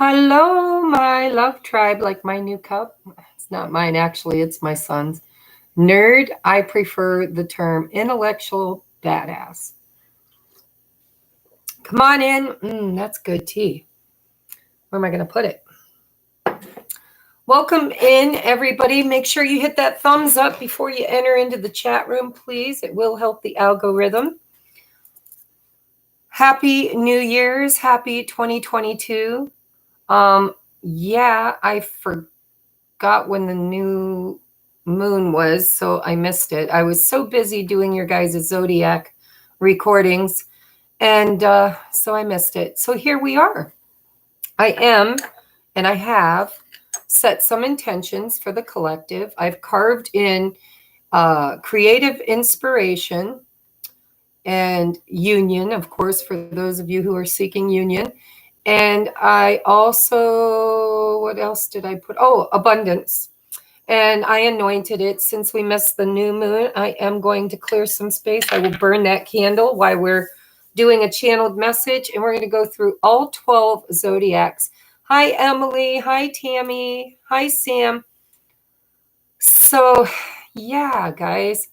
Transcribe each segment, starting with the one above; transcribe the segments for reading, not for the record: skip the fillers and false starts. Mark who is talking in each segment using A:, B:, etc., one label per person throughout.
A: Hello, my love tribe, like my new cup. It's not mine, actually, it's my son's. Nerd, I prefer the term intellectual badass. Come on in. That's good tea. Where am I going to put it? Welcome in, everybody. Make sure you hit that thumbs up before you enter into the chat room, please. It will help the algorithm. Happy New Year's. Happy 2022. Yeah, I forgot when the new moon was, so I missed it. I was so busy doing your guys' zodiac recordings, and so I missed it. So here we are. I have set some intentions for the collective. I've carved in creative inspiration and union, of course, for those of you who are seeking union. And I also, what else did I put? Oh, abundance. And I anointed it. Since we missed the new moon, I am going to clear some space. I will burn that candle while we're doing a channeled message. And we're going to go through all 12 zodiacs. Hi, Emily. Hi, Tammy. Hi, Sam. So, yeah, guys.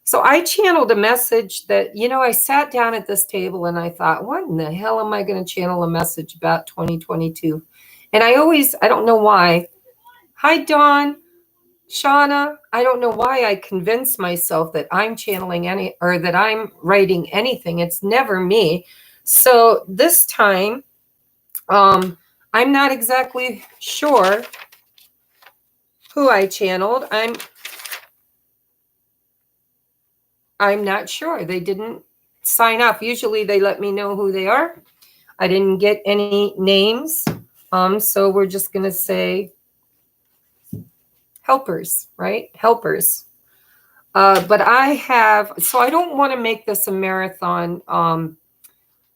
A: So I channeled a message that, I sat down at this table and I thought, what in the hell am I going to channel a message about 2022? And I don't know why. Hi, Dawn. Shauna, I don't know why I convince myself that I'm channeling that I'm writing anything. It's never me. So this time, I'm not exactly sure who I channeled. I'm not sure. They didn't sign off. Usually they let me know who they are. I didn't get any names. So we're just going to say helpers, right? Helpers. But so I don't want to make this a marathon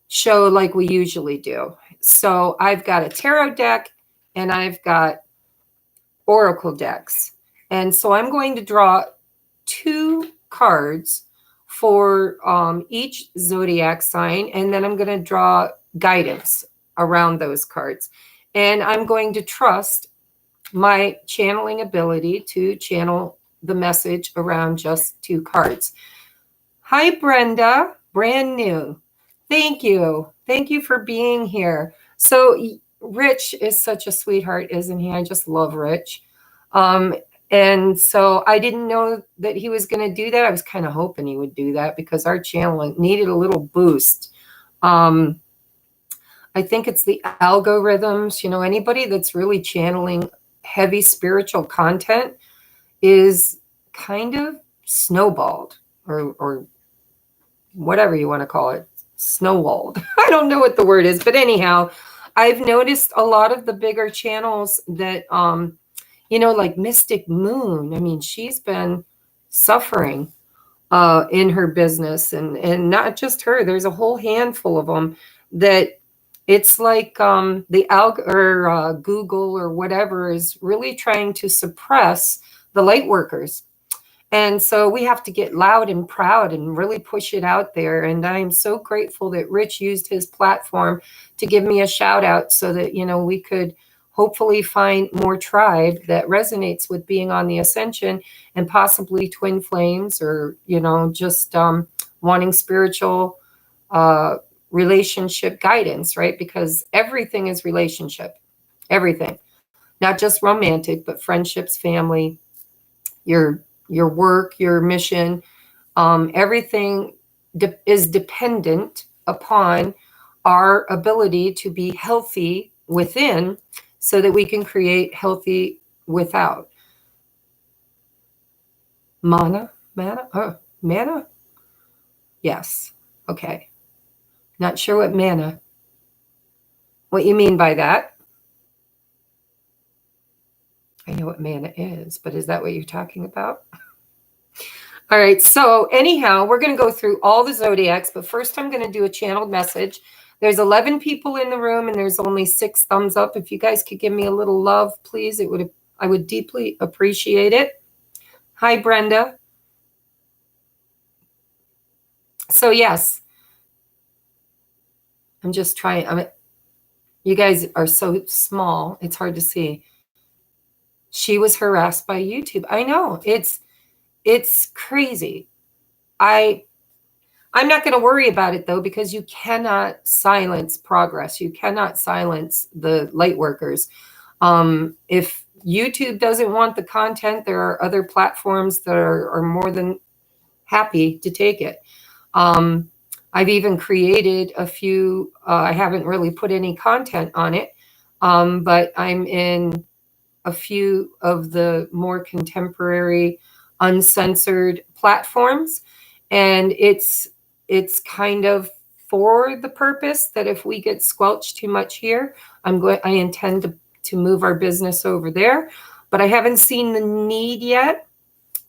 A: show like we usually do. So I've got a tarot deck and I've got oracle decks. And so I'm going to draw 2 cards for each zodiac sign. And then I'm going to draw guidance around those cards. And I'm going to trust my channeling ability to channel the message around just 2 cards. Hi, Brenda. Brand new. Thank you. Thank you for being here. So Rich is such a sweetheart, isn't he? I just love Rich. And so I didn't know that he was going to do that. I was kind of hoping he would do that because our channeling needed a little boost. I think it's the algorithms. Anybody that's really channeling heavy spiritual content is kind of snowballed or whatever you want to call it, snowwalled. I don't know what the word is, but anyhow, I've noticed a lot of the bigger channels that, like Mystic Moon. I mean, she's been suffering in her business, and not just her. There's a whole handful of them that it's like the Google or whatever is really trying to suppress the light workers. And so we have to get loud and proud and really push it out there. And I'm so grateful that Rich used his platform to give me a shout out so that, we could hopefully find more tribe that resonates with being on the ascension and possibly twin flames or, just wanting spiritual relationship guidance, right? Because everything is relationship, everything, not just romantic, but friendships, family, your work, your mission, everything is dependent upon our ability to be healthy within so that we can create healthy without. Mana? Yes. Okay. Not sure what you mean by that. I know what mana is, but is that what you're talking about? All right. So anyhow, we're going to go through all the zodiacs, but first I'm going to do a channeled message. There's 11 people in the room and there's only 6 thumbs up. If you guys could give me a little love, please, I would deeply appreciate it. Hi, Brenda. So yes, I'm just trying. You guys are so small, it's hard to see. She was harassed by YouTube. I know, it's crazy. I'm not going to worry about it though, because you cannot silence progress. You cannot silence the light workers. If YouTube doesn't want the content, there are other platforms that are more than happy to take it. I've even created a few, I haven't really put any content on it, but I'm in a few of the more contemporary, uncensored platforms. And it's kind of for the purpose that if we get squelched too much here, I intend to move our business over there. But I haven't seen the need yet.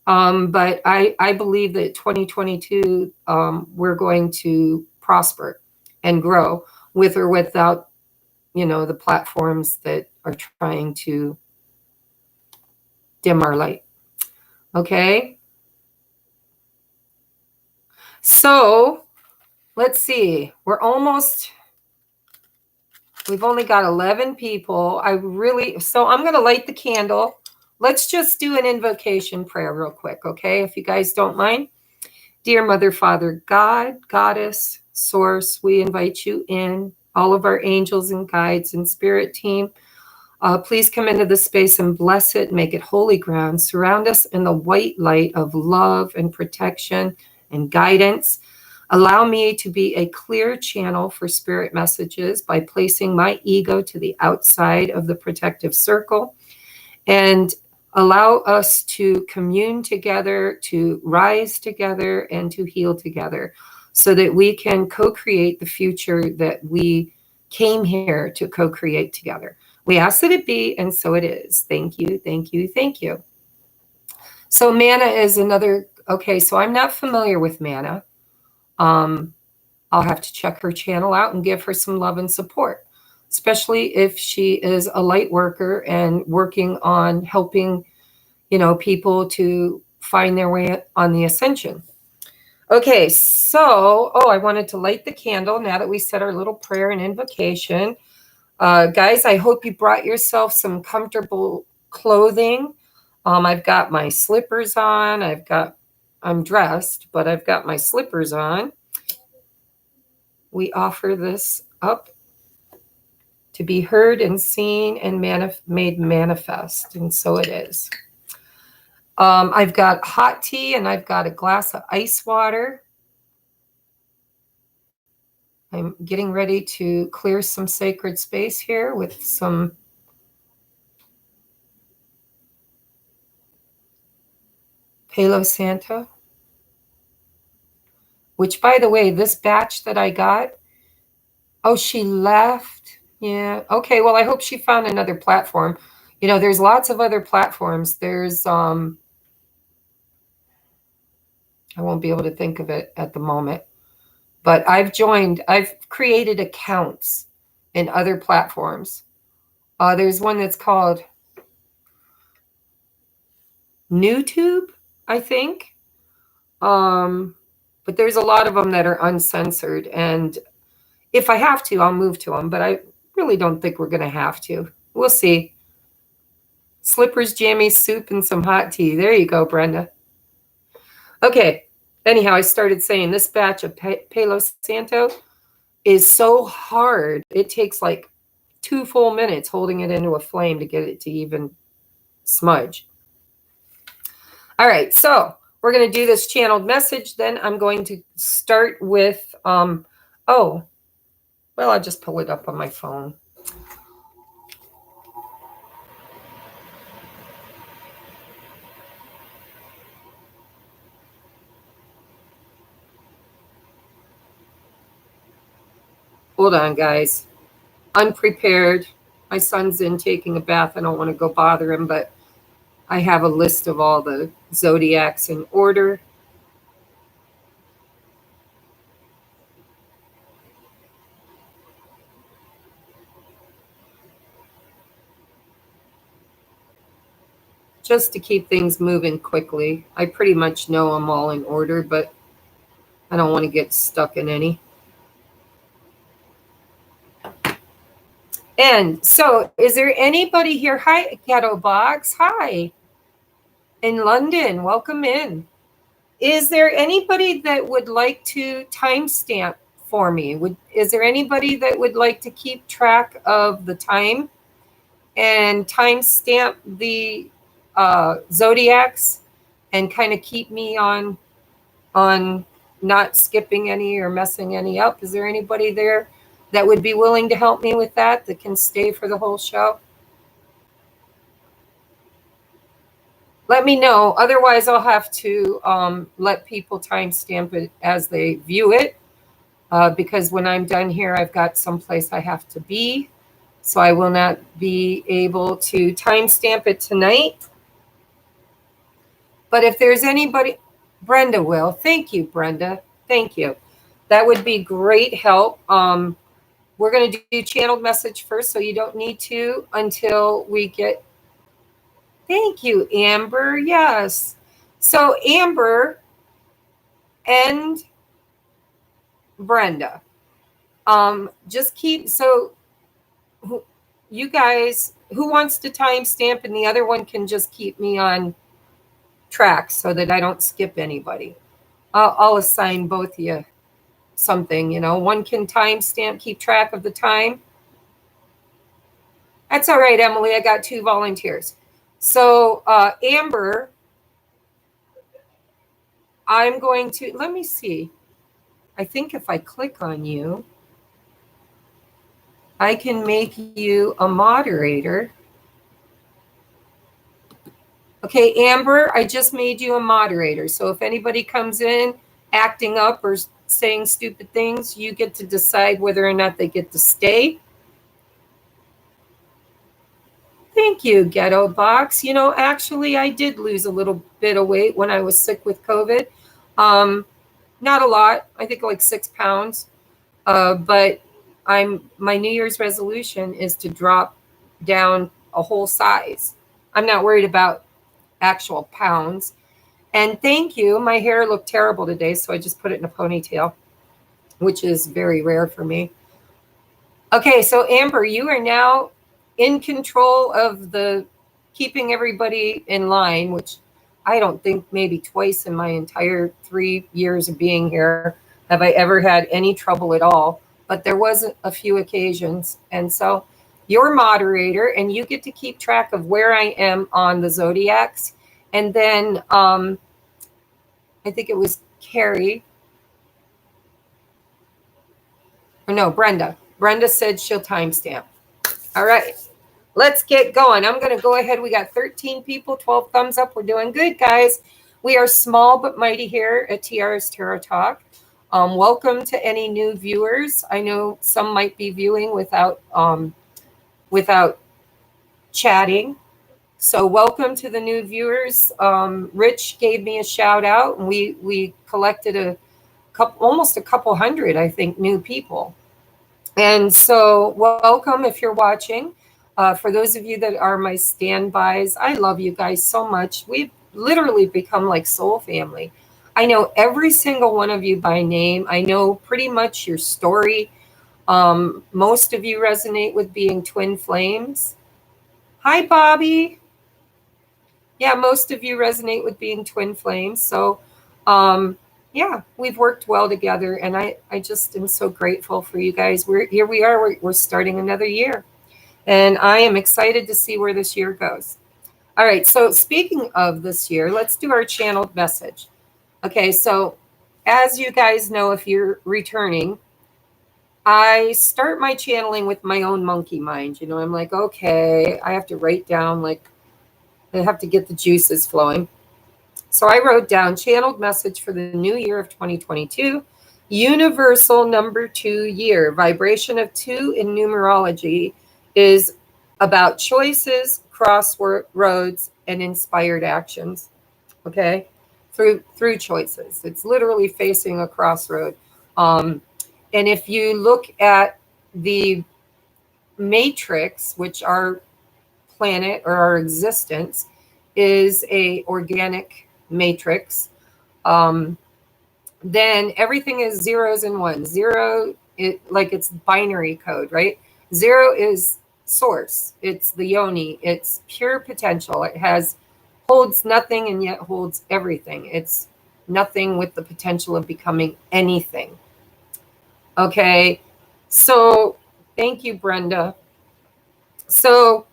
A: But I believe that 2022, we're going to prosper and grow with or without, the platforms that are trying to dim our light. Okay. So let's see. We've only got 11 people. So I'm going to light the candle. Let's just do an invocation prayer real quick, okay? If you guys don't mind. Dear Mother, Father, God, Goddess, Source, we invite you in, all of our angels and guides and spirit team. Please come into this space and bless it, make it holy ground. Surround us in the white light of love and protection and guidance. Allow me to be a clear channel for spirit messages by placing my ego to the outside of the protective circle, and allow us to commune together, to rise together, and to heal together so that we can co-create the future that we came here to co-create together. We ask that it be, and so it is. Thank you, thank you, thank you. So Mana is another, okay, so I'm not familiar with Mana. I'll have to check her channel out and give her some love and support, especially if she is a light worker and working on helping, people to find their way on the ascension. Okay, so, I wanted to light the candle now that we said our little prayer and invocation. Guys, I hope you brought yourself some comfortable clothing. I've got my slippers on. I'm dressed, but I've got my slippers on. We offer this up to be heard and seen and made manifest, and so it is. I've got hot tea and I've got a glass of ice water. I'm getting ready to clear some sacred space here with some Palo Santo, which, by the way, this batch that I got, she left. Yeah. Okay. Well, I hope she found another platform. There's lots of other platforms. There's, I won't be able to think of it at the moment, but I've created accounts in other platforms. There's one that's called NewTube, I think. But there's a lot of them that are uncensored. And if I have to, I'll move to them. But I really don't think we're going to have to. We'll see. Slippers, jammies, soup, and some hot tea. There you go, Brenda. Okay. Anyhow, I started saying this batch of Palo Santo is so hard. It takes like 2 full minutes holding it into a flame to get it to even smudge. All right. So we're going to do this channeled message. Then I'm going to start with, I'll just pull it up on my phone. Hold on, guys. Unprepared. My son's in taking a bath. I don't want to go bother him, but I have a list of all the zodiacs in order. Just to keep things moving quickly. I pretty much know I'm all in order, but I don't want to get stuck in any. And so, is there anybody here? Hi, Ghetto Box. Hi. In London, welcome in. Is there anybody that would like to timestamp for me? Is there anybody that would like to keep track of the time and timestamp the zodiacs and kind of keep me on not skipping any or messing any up? Is there anybody there that would be willing to help me with that can stay for the whole show? Let me know. Otherwise, I'll have to let people timestamp it as they view it, because when I'm done here, I've got someplace I have to be. So I will not be able to timestamp it tonight. But if there's anybody, Brenda will. Thank you, Brenda. Thank you. That would be great help. We're going to do channeled message first, so you don't need to until we get. Thank you, Amber. Yes. So Amber and Brenda, just keep, so you guys, who wants to timestamp, and the other one can just keep me on track so that I don't skip anybody. I'll assign both of you something, one can timestamp, keep track of the time. That's all right, Emily. I got 2 volunteers. So Amber, I'm going to, let me see. I think if I click on you, I can make you a moderator. Okay, Amber, I just made you a moderator. So if anybody comes in acting up or saying stupid things, you get to decide whether or not they get to stay. Thank you, Ghetto Box. Actually, I did lose a little bit of weight when I was sick with COVID. Not a lot. I think like 6 pounds. But my New Year's resolution is to drop down a whole size. I'm not worried about actual pounds. And thank you. My hair looked terrible today, so I just put it in a ponytail, which is very rare for me. Okay, so Amber, you are now in control of the keeping everybody in line, which I don't think maybe twice in my entire 3 years of being here have I ever had any trouble at all. But there was a few occasions. And so you're moderator, and you get to keep track of where I am on the zodiacs. And then I think it was Carrie. Or no, Brenda. Brenda said she'll timestamp. All right, let's get going. I'm going to go ahead. We got 13 people, 12 thumbs up. We're doing good, guys. We are small but mighty here at Tiara's Tarot Talk. Welcome to any new viewers. I know some might be viewing without chatting. So welcome to the new viewers. Rich gave me a shout out, and we collected almost a couple hundred, I think, new people. And so welcome if you're watching. For those of you that are my standbys, I love you guys so much. We've literally become like soul family. I know every single one of you by name. I know pretty much your story. Most of you resonate with being twin flames. Hi, Bobby. Yeah, most of you resonate with being twin flames. So, yeah, we've worked well together, and I just am so grateful for you guys. We're starting another year, and I am excited to see where this year goes. All right, so speaking of this year, let's do our channeled message. Okay, so as you guys know, if you're returning, I start my channeling with my own monkey mind. I'm like, okay, I have to write down, I have to get the juices flowing. So I wrote down channeled message for the new year of 2022, universal number 2 year. Vibration of 2 in numerology is about choices, crossroads, and inspired actions. Okay, through choices. It's literally facing a crossroad. And if you look at the matrix, which our planet or our existence is a organic matrix, then everything is zeros and ones. Zero, it's binary code, right? 0 is source. It's the yoni. It's pure potential. It holds nothing and yet holds everything. It's nothing with the potential of becoming anything. Okay. So thank you, Brenda. So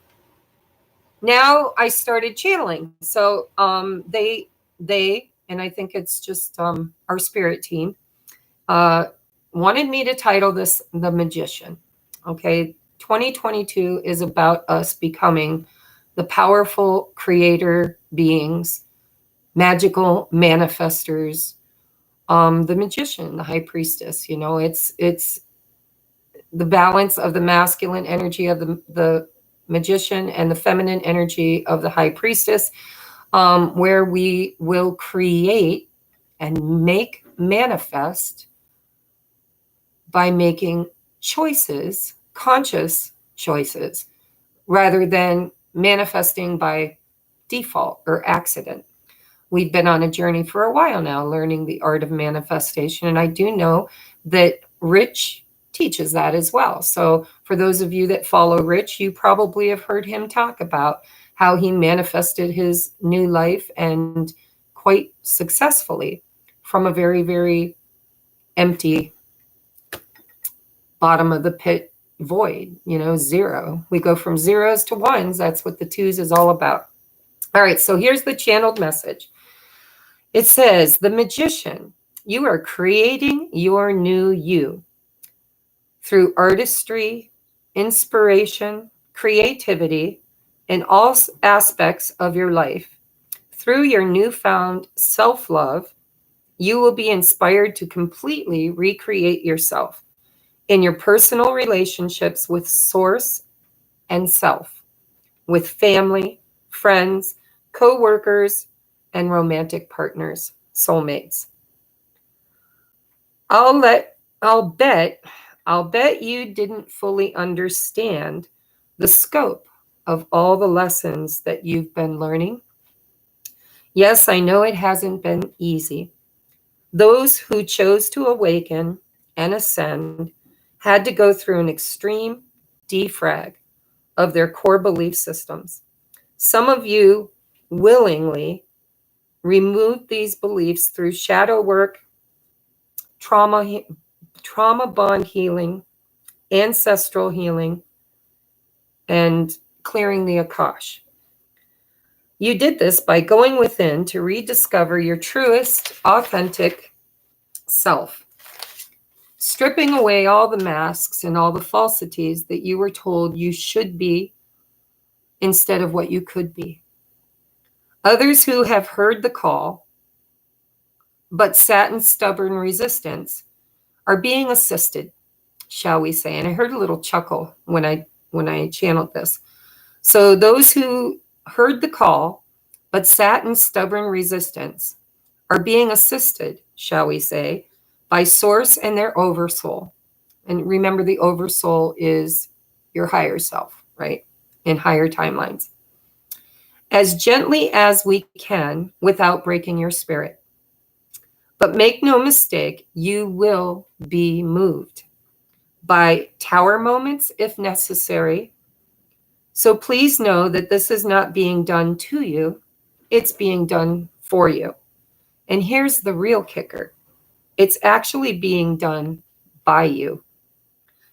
A: now I started channeling. So they and I think it's just our spirit team wanted me to title this The Magician. Okay. 2022 is about us becoming the powerful creator beings, magical manifestors, the magician, the high priestess. You know, it's the balance of the masculine energy of the magician and the feminine energy of the high priestess, where we will create and make manifest by making choices, conscious choices, rather than manifesting by default or accident. We've been on a journey for a while now, learning the art of manifestation. And I do know that Rich teaches that as well. So for those of you that follow Rich, you probably have heard him talk about how he manifested his new life, and quite successfully, from a very, very empty bottom of the pit void, you know, zero. We go from zeros to ones. That's what the twos is all about. All right, so here's the channeled message. It says, the magician, you are creating your new you through artistry, inspiration, creativity, in all aspects of your life. Through your newfound self-love, you will be inspired to completely recreate yourself in your personal relationships with source and self, with family, friends, co-workers, and romantic partners, soulmates. I'll bet you didn't fully understand the scope of all the lessons that you've been learning. Yes, I know it hasn't been easy. Those who chose to awaken and ascend had to go through an extreme defrag of their core belief systems. Some of you willingly removed these beliefs through shadow work, trauma bond healing, ancestral healing, and clearing the Akash. You did this by going within to rediscover your truest, authentic self, stripping away all the masks and all the falsities that you were told you should be instead of what you could be. Others who have heard the call but sat in stubborn resistance are being assisted, shall we say. And I heard a little chuckle when I channeled this. So those who heard the call but sat in stubborn resistance are being assisted, shall we say, by Source and their oversoul. And remember, the oversoul is your higher self, right? In higher timelines. As gently as we can without breaking your spirit. But make no mistake, you will be moved by tower moments if necessary. So please know that this is not being done to you, it's being done for you. And here's the real kicker. It's actually being done by you.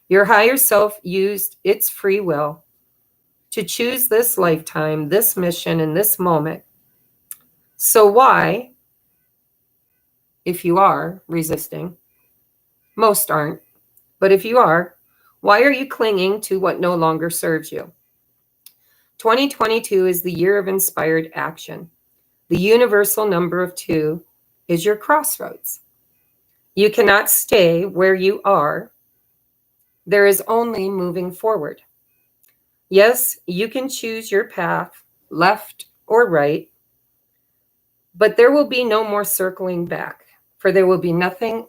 A: Your higher self used its free will to choose this lifetime, this mission, and this moment. So why, if you are resisting, most aren't, but if you are, why are you clinging to what no longer serves you? 2022 is the year of inspired action. The universal number of 2 is your crossroads. You cannot stay where you are. There is only moving forward. Yes, you can choose your path, left or right, but there will be no more circling back, for there will be nothing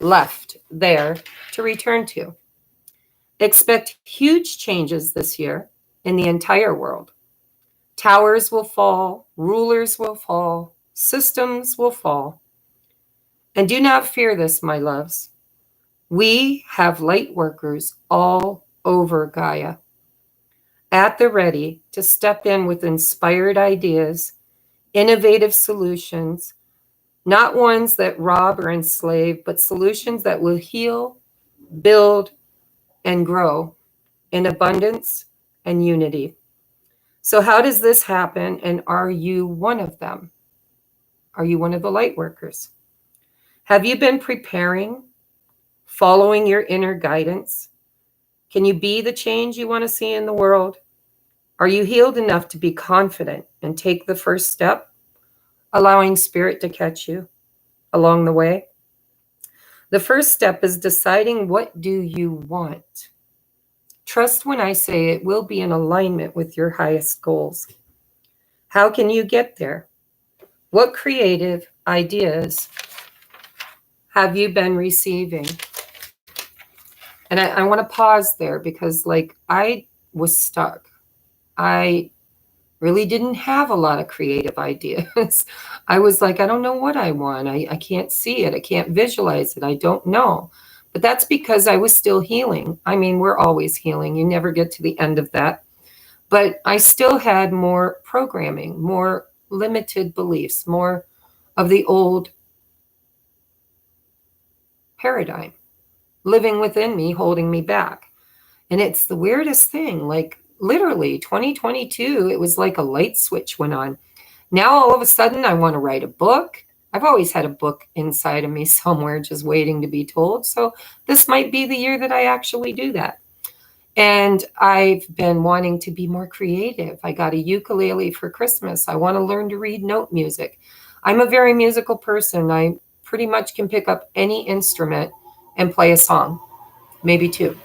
A: left there to return to. Expect huge changes this year in the entire world. Towers will fall, rulers will fall, systems will fall. And do not fear this, my loves. We have light workers all over Gaia. at the ready to step in with inspired ideas, innovative solutions, not ones that rob or enslave, but solutions that will heal, build, and grow in abundance and unity. So, how does this happen? And are you one of them? Are you one of the light workers? Have you been preparing, following your inner guidance? Can you be the change you want to see in the world? Are you healed enough to be confident and take the first step, allowing spirit to catch you along the way? The first step is deciding, what do you want? Trust when I say it will be in alignment with your highest goals. How can you get there? What creative ideas have you been receiving? And I want to pause there because, like, I was stuck. I really didn't have a lot of creative ideas. I was like, I don't know what I want. I can't see it. I can't visualize it. I don't know. But that's because I was still healing. I mean, we're always healing. You never get to the end of that. But I still had more programming, more limited beliefs, more of the old paradigm living within me, holding me back. And it's the weirdest thing. Like, literally 2022, it was like a light switch went on. Now all of a sudden I want to write a book. I've always had a book inside of me somewhere just waiting to be told. So this might be the year that I actually do that. And I've been wanting to be more creative. I got a ukulele for Christmas. I want to learn to read note music. I'm a very musical person. I pretty much can pick up any instrument and play a song, maybe two.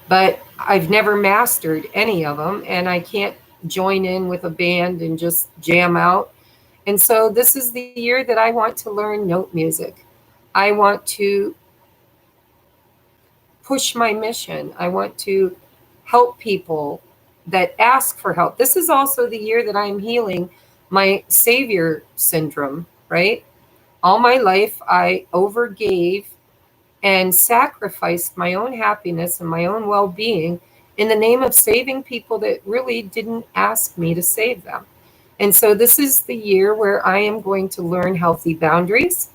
A: But I've never mastered any of them, and I can't join in with a band and just jam out. And so this is the year that I want to learn note music. I want to push my mission. I want to help people that ask for help. This is also the year that I'm healing my savior syndrome, right? All my life, I overgave and sacrificed my own happiness and my own well being in the name of saving people that really didn't ask me to save them. And so, this is the year where I am going to learn healthy boundaries.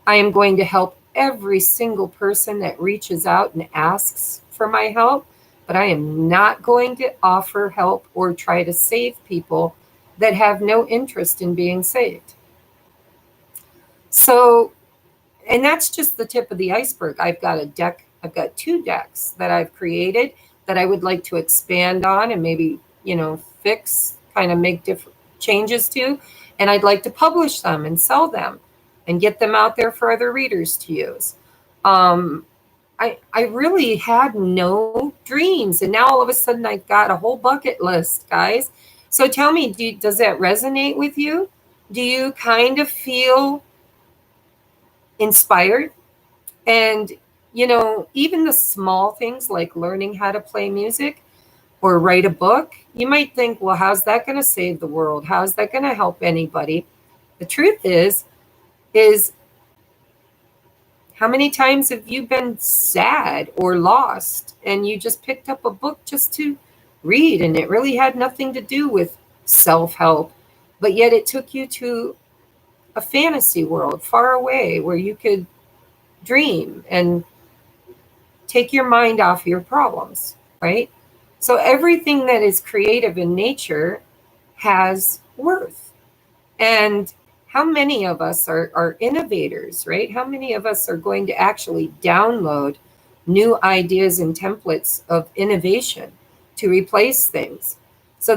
A: I am going to help every single person that reaches out and asks for my help, but I am not going to offer help or try to save people that have no interest in being saved. So, and that's just the tip of the iceberg. I've got a deck, I've got two decks that I've created that I would like to expand on and maybe, fix, kind of make different changes to. And I'd like to publish them and sell them and get them out there for other readers to use. I really had no dreams. And now all of a sudden I've got a whole bucket list, guys. So tell me, does that resonate with you? Do you kind of feel inspired? And, even the small things like learning how to play music or write a book, you might think, well, how's that going to save the world? How's that going to help anybody? The truth is how many times have you been sad or lost and you just picked up a book just to read and it really had nothing to do with self-help, but yet it took you to a fantasy world far away where you could dream and take your mind off your problems, right? So everything that is creative in nature has worth. And how many of us are innovators, right? How many of us are going to actually download new ideas and templates of innovation to replace things? So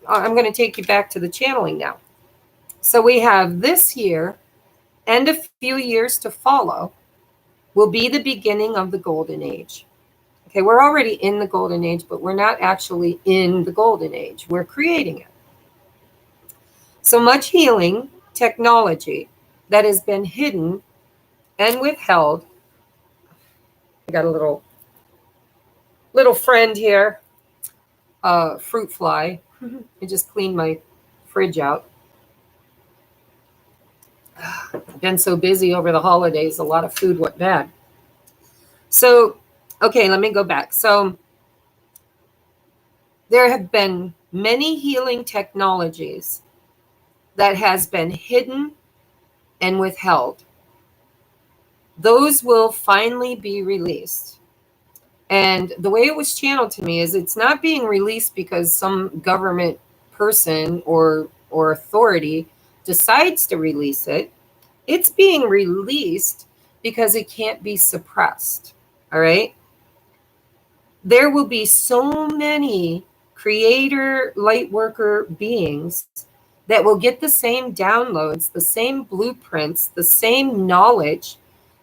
A: I'm going to take you back to the channeling now. So we have this year and a few years to follow will be the beginning of the golden age. Okay, we're already in the golden age, but we're not actually in the golden age. We're creating it. So much healing technology that has been hidden and withheld. I got a little friend here, fruit fly. I just cleaned my fridge out. I've been so busy over the holidays, a lot of food went bad. So, okay, let me go back. So There have been many healing technologies that has been hidden and withheld. Those will finally be released. And the way it was channeled to me is it's not being released because some government person or authority decides to release it. It's being released because it can't be suppressed. All right. There will be so many creator light worker beings that will get the same downloads, the same blueprints, the same knowledge,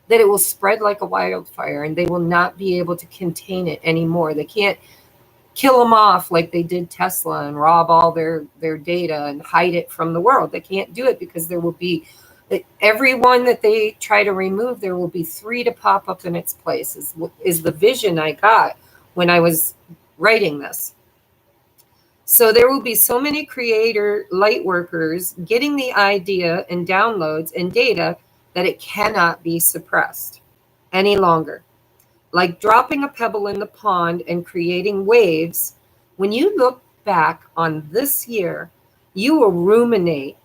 A: that it will spread like a wildfire and they will not be able to contain it anymore. They can't kill them off like they did Tesla and rob all their data and hide it from the world. They can't do it because there will be, everyone that they try to remove, there will be 3 to pop up in its place, is the vision I got when I was writing this. So there will be so many creator light workers getting the idea and downloads and data that it cannot be suppressed any longer. Like dropping a pebble in the pond and creating waves, when you look back on this year, you will ruminate.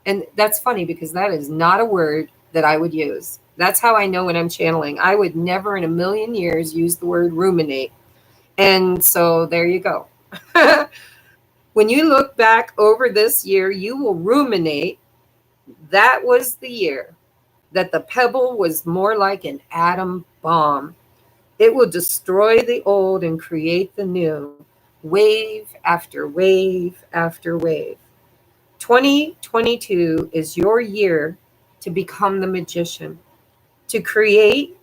A: And that's funny because that is not a word that I would use. That's how I know when I'm channeling. I would never in a million years use the word ruminate. And so there you go. When you look back over this year, you will ruminate. That was the year that the pebble was more like an atom bomb. It will destroy the old and create the new, wave after wave after wave. 2022 is your year to become the magician. To create,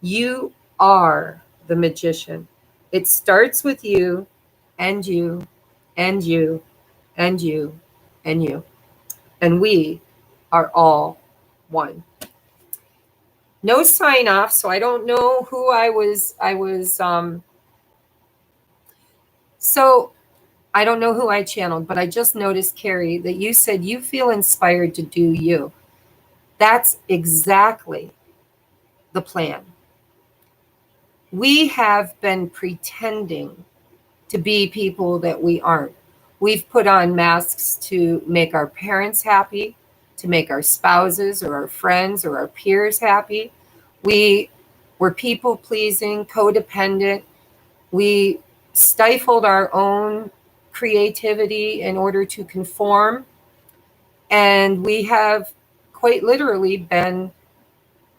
A: you are the magician. It starts with you and you and you and you and you. And we are all one. No sign off, so I don't know who so I don't know who I channeled, but I just noticed, Carrie, that you said you feel inspired to do you. That's exactly the plan. We have been pretending to be people that we aren't. We've put on masks to make our parents happy, to make our spouses or our friends or our peers happy. We were people pleasing, codependent. We stifled our own creativity in order to conform. And we have quite literally been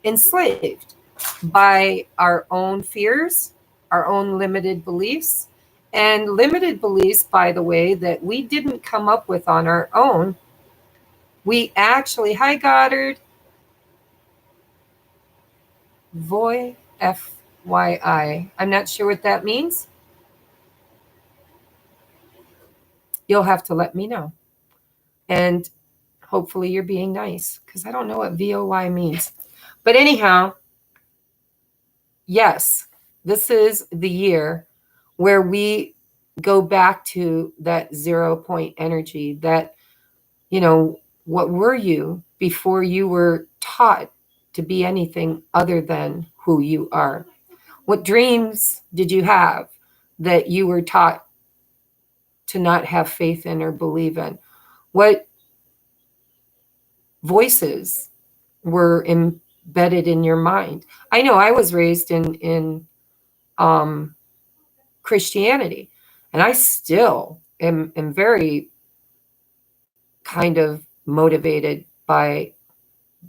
A: enslaved by our own fears, our own limited beliefs, and limited beliefs, by the way, that we didn't come up with on our own. We actually, hi Goddard, Voy, FYI. I'm not sure what that means. You'll have to let me know. And hopefully you're being nice, because I don't know what VOY means. But anyhow, yes, this is the year where we go back to that 0 point energy, that, what were you before you were taught to be anything other than who you are? What dreams did you have that you were taught to not have faith in or believe in? What voices were embedded in your mind? I know I was raised in Christianity, and I still am very kind of motivated by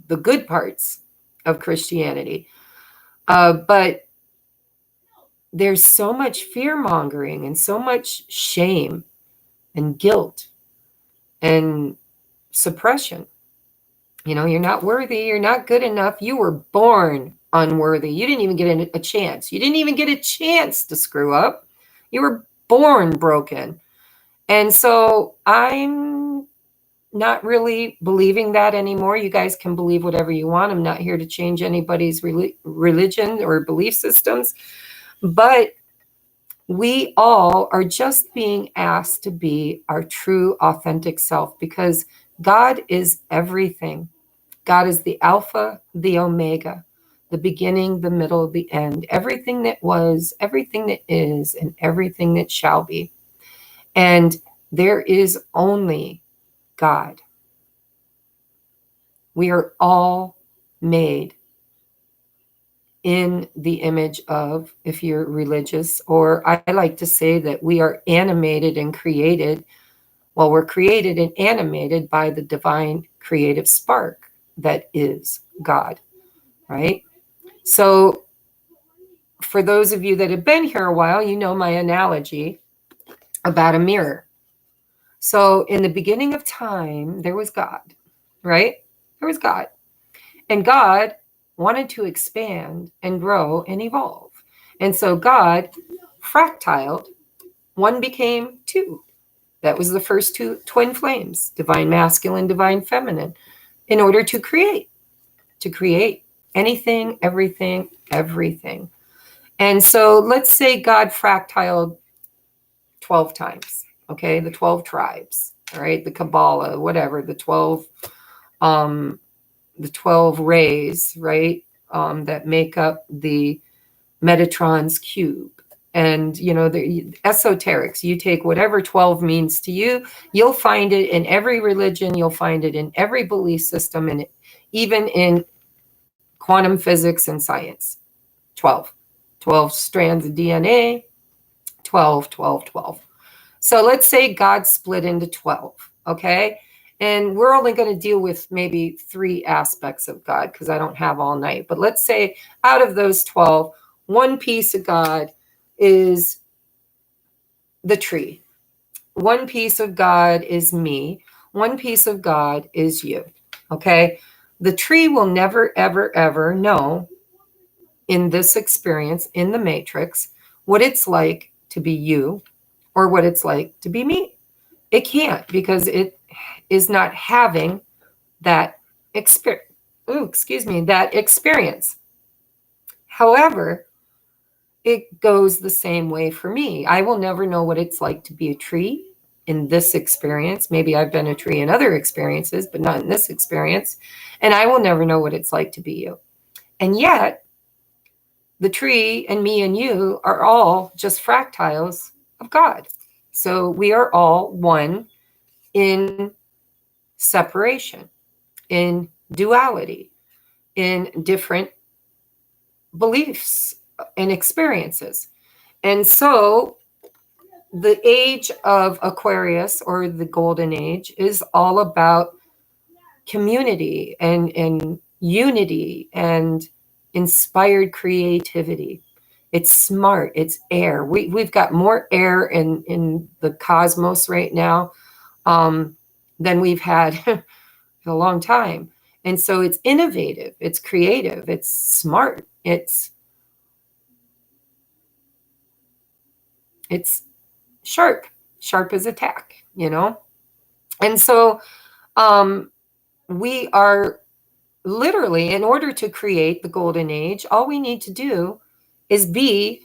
A: the good parts of Christianity. But there's so much fear mongering and so much shame and guilt and suppression. You're not worthy. You're not good enough. You were born unworthy. You didn't even get a chance. You didn't even get a chance to screw up. You were born broken. And so I'm not really believing that anymore. You guys can believe whatever you want. I'm not here to change anybody's religion or belief systems. But we all are just being asked to be our true, authentic self, because God is everything. God is the Alpha, the Omega, the beginning, the middle, the end, everything that was, everything that is, and everything that shall be. And there is only God. We are all made in the image of, if you're religious, or I like to say that we are animated and created. Well, we're created and animated by the divine creative spark that is God, right? So for those of you that have been here a while, you know my analogy about a mirror. So in the beginning of time, there was God, right? There was God. And God wanted to expand and grow and evolve. And so God fractaled. One became two. That was the first two twin flames, divine masculine, divine feminine, in order to create anything, everything, everything. And so let's say God fractaled 12 times, okay? The 12 tribes, all right? The Kabbalah, whatever, the 12 rays, right? That make up the Metatron's cube. And, you know, the esoterics, you take whatever 12 means to you, you'll find it in every religion, you'll find it in every belief system, and even in quantum physics and science. 12 strands of DNA, 12, 12, 12. So let's say God split into 12, okay? And we're only going to deal with maybe 3 aspects of God because I don't have all night. But let's say out of those 12, one piece of God is the tree. One piece of God is me. One piece of God is you, okay? The tree will never, ever, ever know in this experience, in the matrix, what it's like to be you or what it's like to be me. It can't because it is not having that that experience. However, it goes the same way for me. I will never know what it's like to be a tree in this experience. Maybe I've been a tree in other experiences, but not in this experience. And I will never know what it's like to be you. And yet, the tree and me and you are all just fractals of God. So we are all one in separation, in duality, in different beliefs and experiences. And so the age of Aquarius, or the golden age, is all about community and unity and inspired creativity. It's smart. It's air. We've got more air in the cosmos right now than we've had in a long time. And so it's innovative. It's creative. It's smart. It's sharp. Sharp as a tack, you know? And so we are literally, in order to create the golden age, all we need to do is be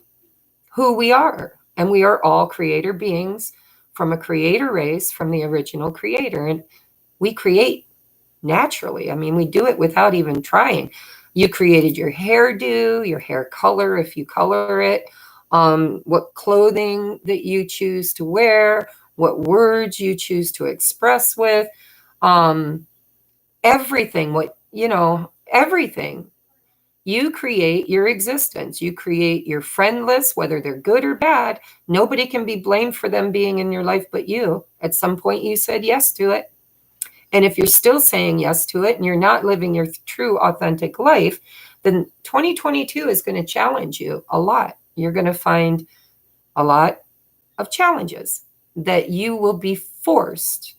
A: who we are. And we are all creator beings from a creator race, from the original creator. And we create naturally. I mean, we do it without even trying. You created your hairdo, your hair color, if you color it, what clothing that you choose to wear, what words you choose to express with, everything, everything. You create your existence. You create your friend list, whether they're good or bad. Nobody can be blamed for them being in your life but you. At some point, you said yes to it. And if you're still saying yes to it and you're not living your true, authentic life, then 2022 is going to challenge you a lot. You're going to find a lot of challenges that you will be forced,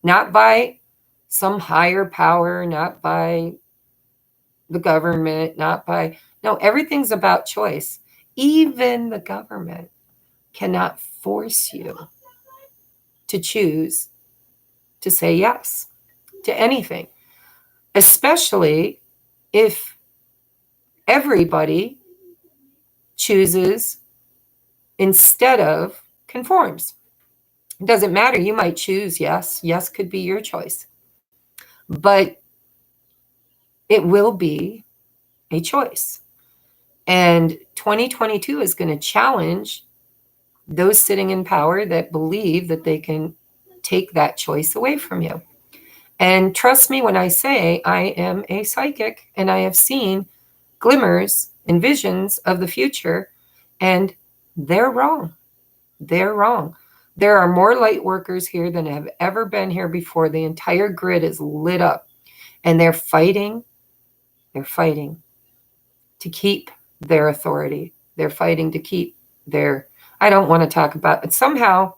A: not by some higher power, not by the government, no, everything's about choice. Even the government cannot force you to choose to say yes to anything, especially if everybody chooses instead of conforms. It doesn't matter. You might choose yes. Yes could be your choice. But it will be a choice. And 2022 is going to challenge those sitting in power that believe that they can take that choice away from you. And trust me when I say I am a psychic and I have seen glimmers and visions of the future, and they're wrong. They're wrong. There are more light workers here than have ever been here before. The entire grid is lit up, and they're fighting. They're fighting to keep their authority. They're fighting to keep their, I don't want to talk about it. Somehow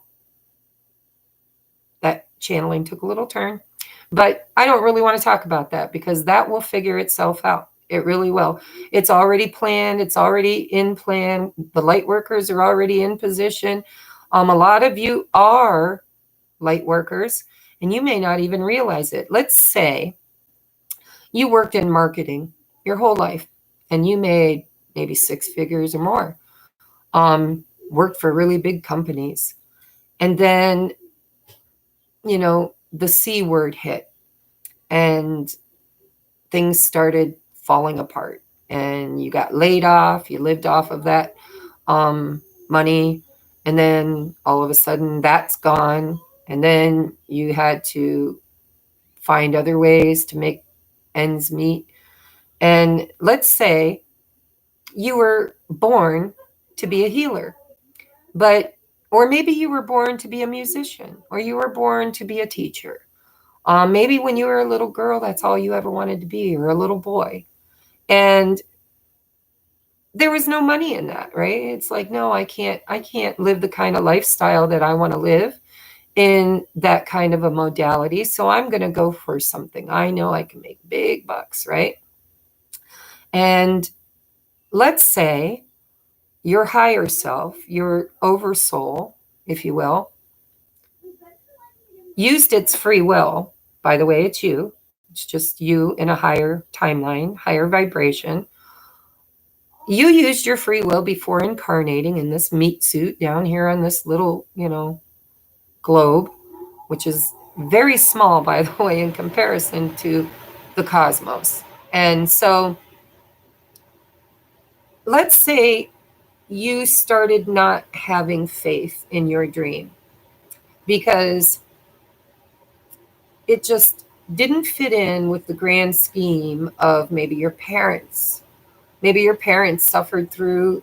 A: that channeling took a little turn, but I don't really want to talk about that because that will figure itself out. It really will. It's already planned. It's already in plan. The light workers are already in position. A lot of you are light workers, and you may not even realize it. Let's say you worked in marketing your whole life, and you made maybe 6 figures or more. Worked for really big companies. And then, the C word hit, and things started falling apart, and you got laid off. You lived off of that money, and then all of a sudden that's gone, and then you had to find other ways to make ends meet. And let's say you were born to be a healer, or maybe you were born to be a musician, or you were born to be a teacher. Maybe when you were a little girl, that's all you ever wanted to be, or a little boy. And there was no money in that, right? It's like, no, I can't live the kind of lifestyle that I want to live in that kind of a modality. So I'm going to go for something I know I can make big bucks, right? And let's say your higher self, your oversoul, if you will, used its free will. By the way, it's you. It's just you in a higher timeline, higher vibration. You used your free will before incarnating in this meat suit down here on this little, globe, which is very small, by the way, in comparison to the cosmos. And so let's say you started not having faith in your dream because it just didn't fit in with the grand scheme of maybe your parents. Maybe your parents suffered through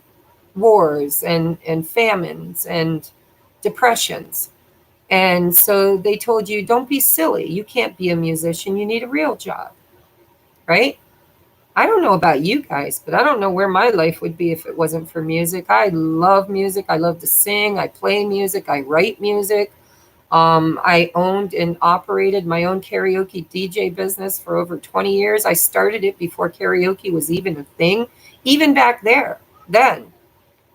A: wars and famines and depressions. And so they told you, don't be silly. You can't be a musician. You need a real job, right? I don't know about you guys, but I don't know where my life would be if it wasn't for music. I love music. I love to sing. I play music. I write music. I owned and operated my own karaoke DJ business for over 20 years. I started it before karaoke was even a thing. Even back then,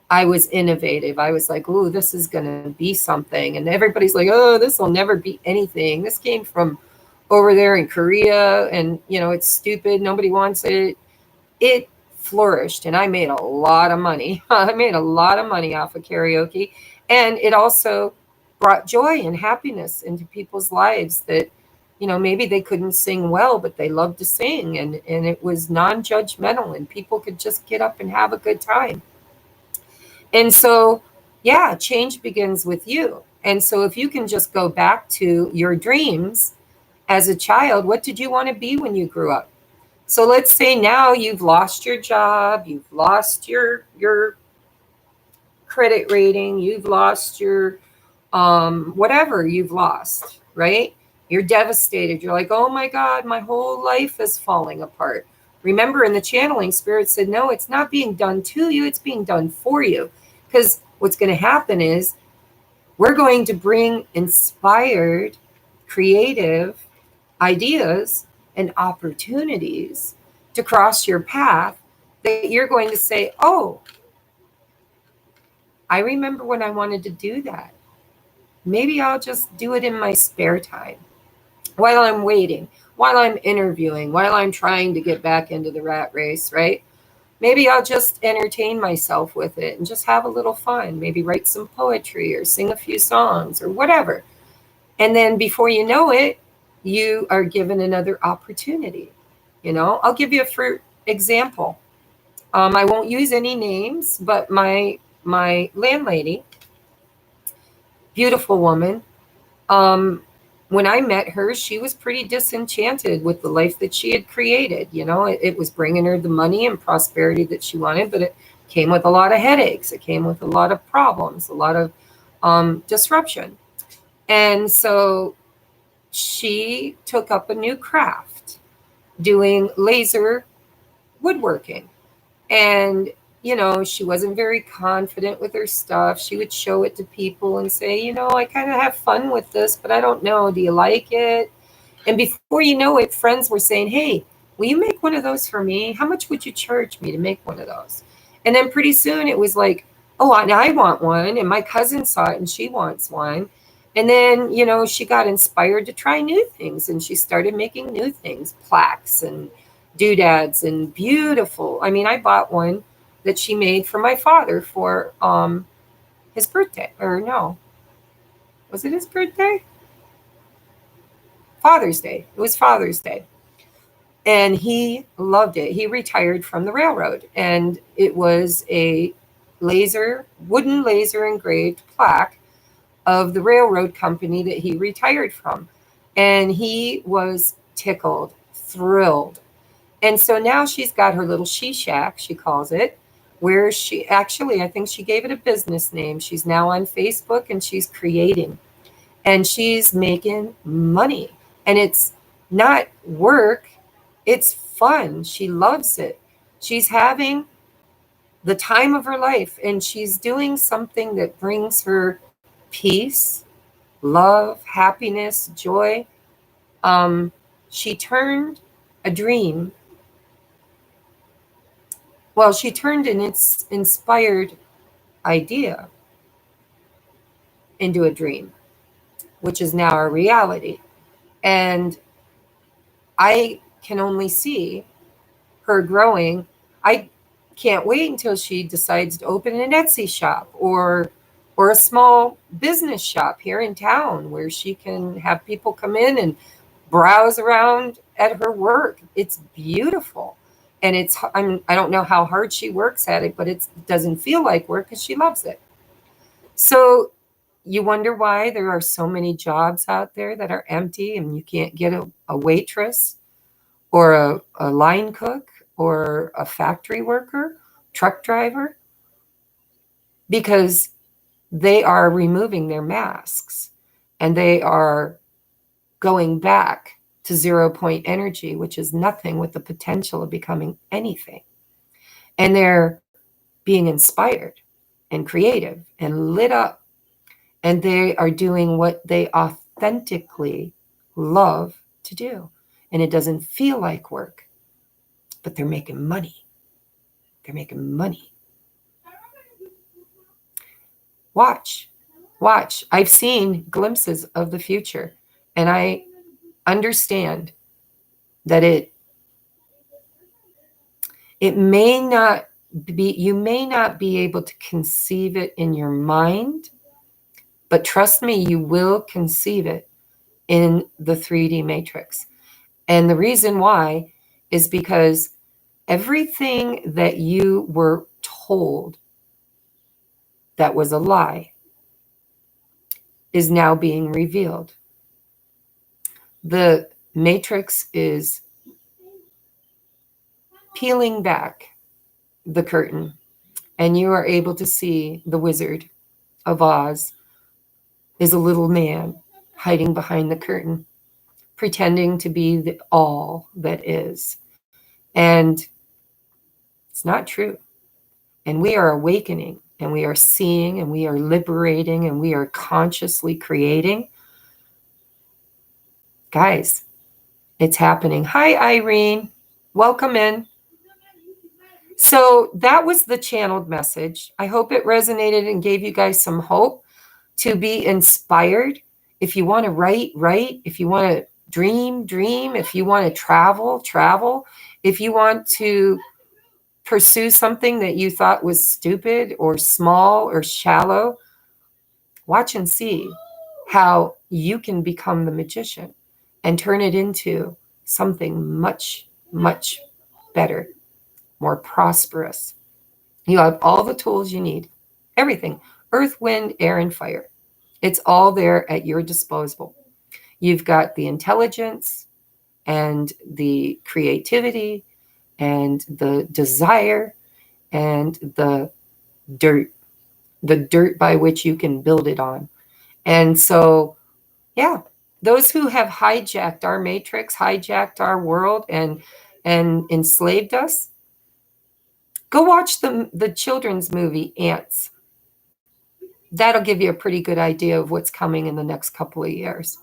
A: I was innovative. I was like, ooh, this is going to be something. And everybody's like, oh, this will never be anything. This came from over there in Korea, and, it's stupid. Nobody wants it. It flourished, and I made a lot of money. I made a lot of money off of karaoke. And it also brought joy and happiness into people's lives that, maybe they couldn't sing well, but they loved to sing. And it was non-judgmental, and people could just get up and have a good time. And so, yeah, change begins with you. And so if you can just go back to your dreams as a child, what did you want to be when you grew up? So let's say now you've lost your job, you've lost your credit rating, you've lost your whatever you've lost, right? You're devastated. You're like, oh my God, my whole life is falling apart. Remember, in the channeling, Spirit said, no, it's not being done to you, it's being done for you. Because what's going to happen is we're going to bring inspired, creative ideas and opportunities to cross your path that you're going to say, oh, I remember when I wanted to do that. Maybe I'll just do it in my spare time while I'm waiting, while I'm interviewing, while I'm trying to get back into the rat race, right? Maybe I'll just entertain myself with it and just have a little fun. Maybe write some poetry or sing a few songs or whatever. And then before you know it, you are given another opportunity. I'll give you for example. I won't use any names, but my landlady, beautiful woman. When I met her, she was pretty disenchanted with the life that she had created. You know, it was bringing her the money and prosperity that she wanted, but it came with a lot of headaches. It came with a lot of problems, a lot of disruption. And so she took up a new craft, doing laser woodworking. And, you know, she wasn't very confident with her stuff. She would show it to people and say, you know, I kind of have fun with this, but I don't know. Do you like it? And before you know it, friends were saying, hey, will you make one of those for me? How much would you charge me to make one of those? And then pretty soon it was like, oh, and I want one. And my cousin saw it and she wants one. And then, you know, she got inspired to try new things and she started making new things, plaques and doodads and beautiful. I mean, I bought one that she made for my father for his birthday. Or no, was it his birthday? Father's Day. It was Father's Day. And he loved it. He retired from the railroad, and it was a wooden laser engraved plaque of the railroad company that he retired from. And he was tickled, thrilled. And so now she's got her little she shack, she calls it, where she actually, I think she gave it a business name. She's now on Facebook and she's creating and she's making money. And it's not work, it's fun. She loves it. She's having the time of her life and she's doing something that brings her peace, love, happiness, joy. She turned a dream. Well, she turned an inspired idea into a dream, which is now a reality. And I can only see her growing. I can't wait until she decides to open an Etsy shop or a small business shop here in town where she can have people come in and browse around at her work. It's beautiful. And I don't know how hard she works at it, but it doesn't feel like work because she loves it. So you wonder why there are so many jobs out there that are empty and you can't get a waitress or a line cook or a factory worker, truck driver, because they are removing their masks and they are going back to 0 point energy, which is nothing with the potential of becoming anything. And they're being inspired and creative and lit up. And they are doing what they authentically love to do. And it doesn't feel like work, but they're making money. They're making money. Watch. I've seen glimpses of the future, and I understand that it may not be, you may not be able to conceive it in your mind, but trust me, you will conceive it in the 3D matrix. And the reason why is because everything that you were told that was a lie is now being revealed. The matrix is peeling back the curtain, and you are able to see the Wizard of Oz is a little man hiding behind the curtain, pretending to be the all that is. And it's not true. And we are awakening, and we are seeing, and we are liberating, and we are consciously creating. Guys, it's happening. Hi, Irene. Welcome in. So that was the channeled message. I hope it resonated and gave you guys some hope to be inspired. If you want to write, write. If you want to dream, dream. If you want to travel, travel. If you want to pursue something that you thought was stupid or small or shallow, watch and see how you can become the magician and turn it into something much, much better, more prosperous. You have all the tools you need, everything, earth, wind, air, and fire. It's all there at your disposal. You've got the intelligence and the creativity and the desire and the dirt by which you can build it on. And so, yeah, those who have hijacked our matrix, hijacked our world, and enslaved us, go watch the children's movie Ants. That'll give you a pretty good idea of what's coming in the next couple of years.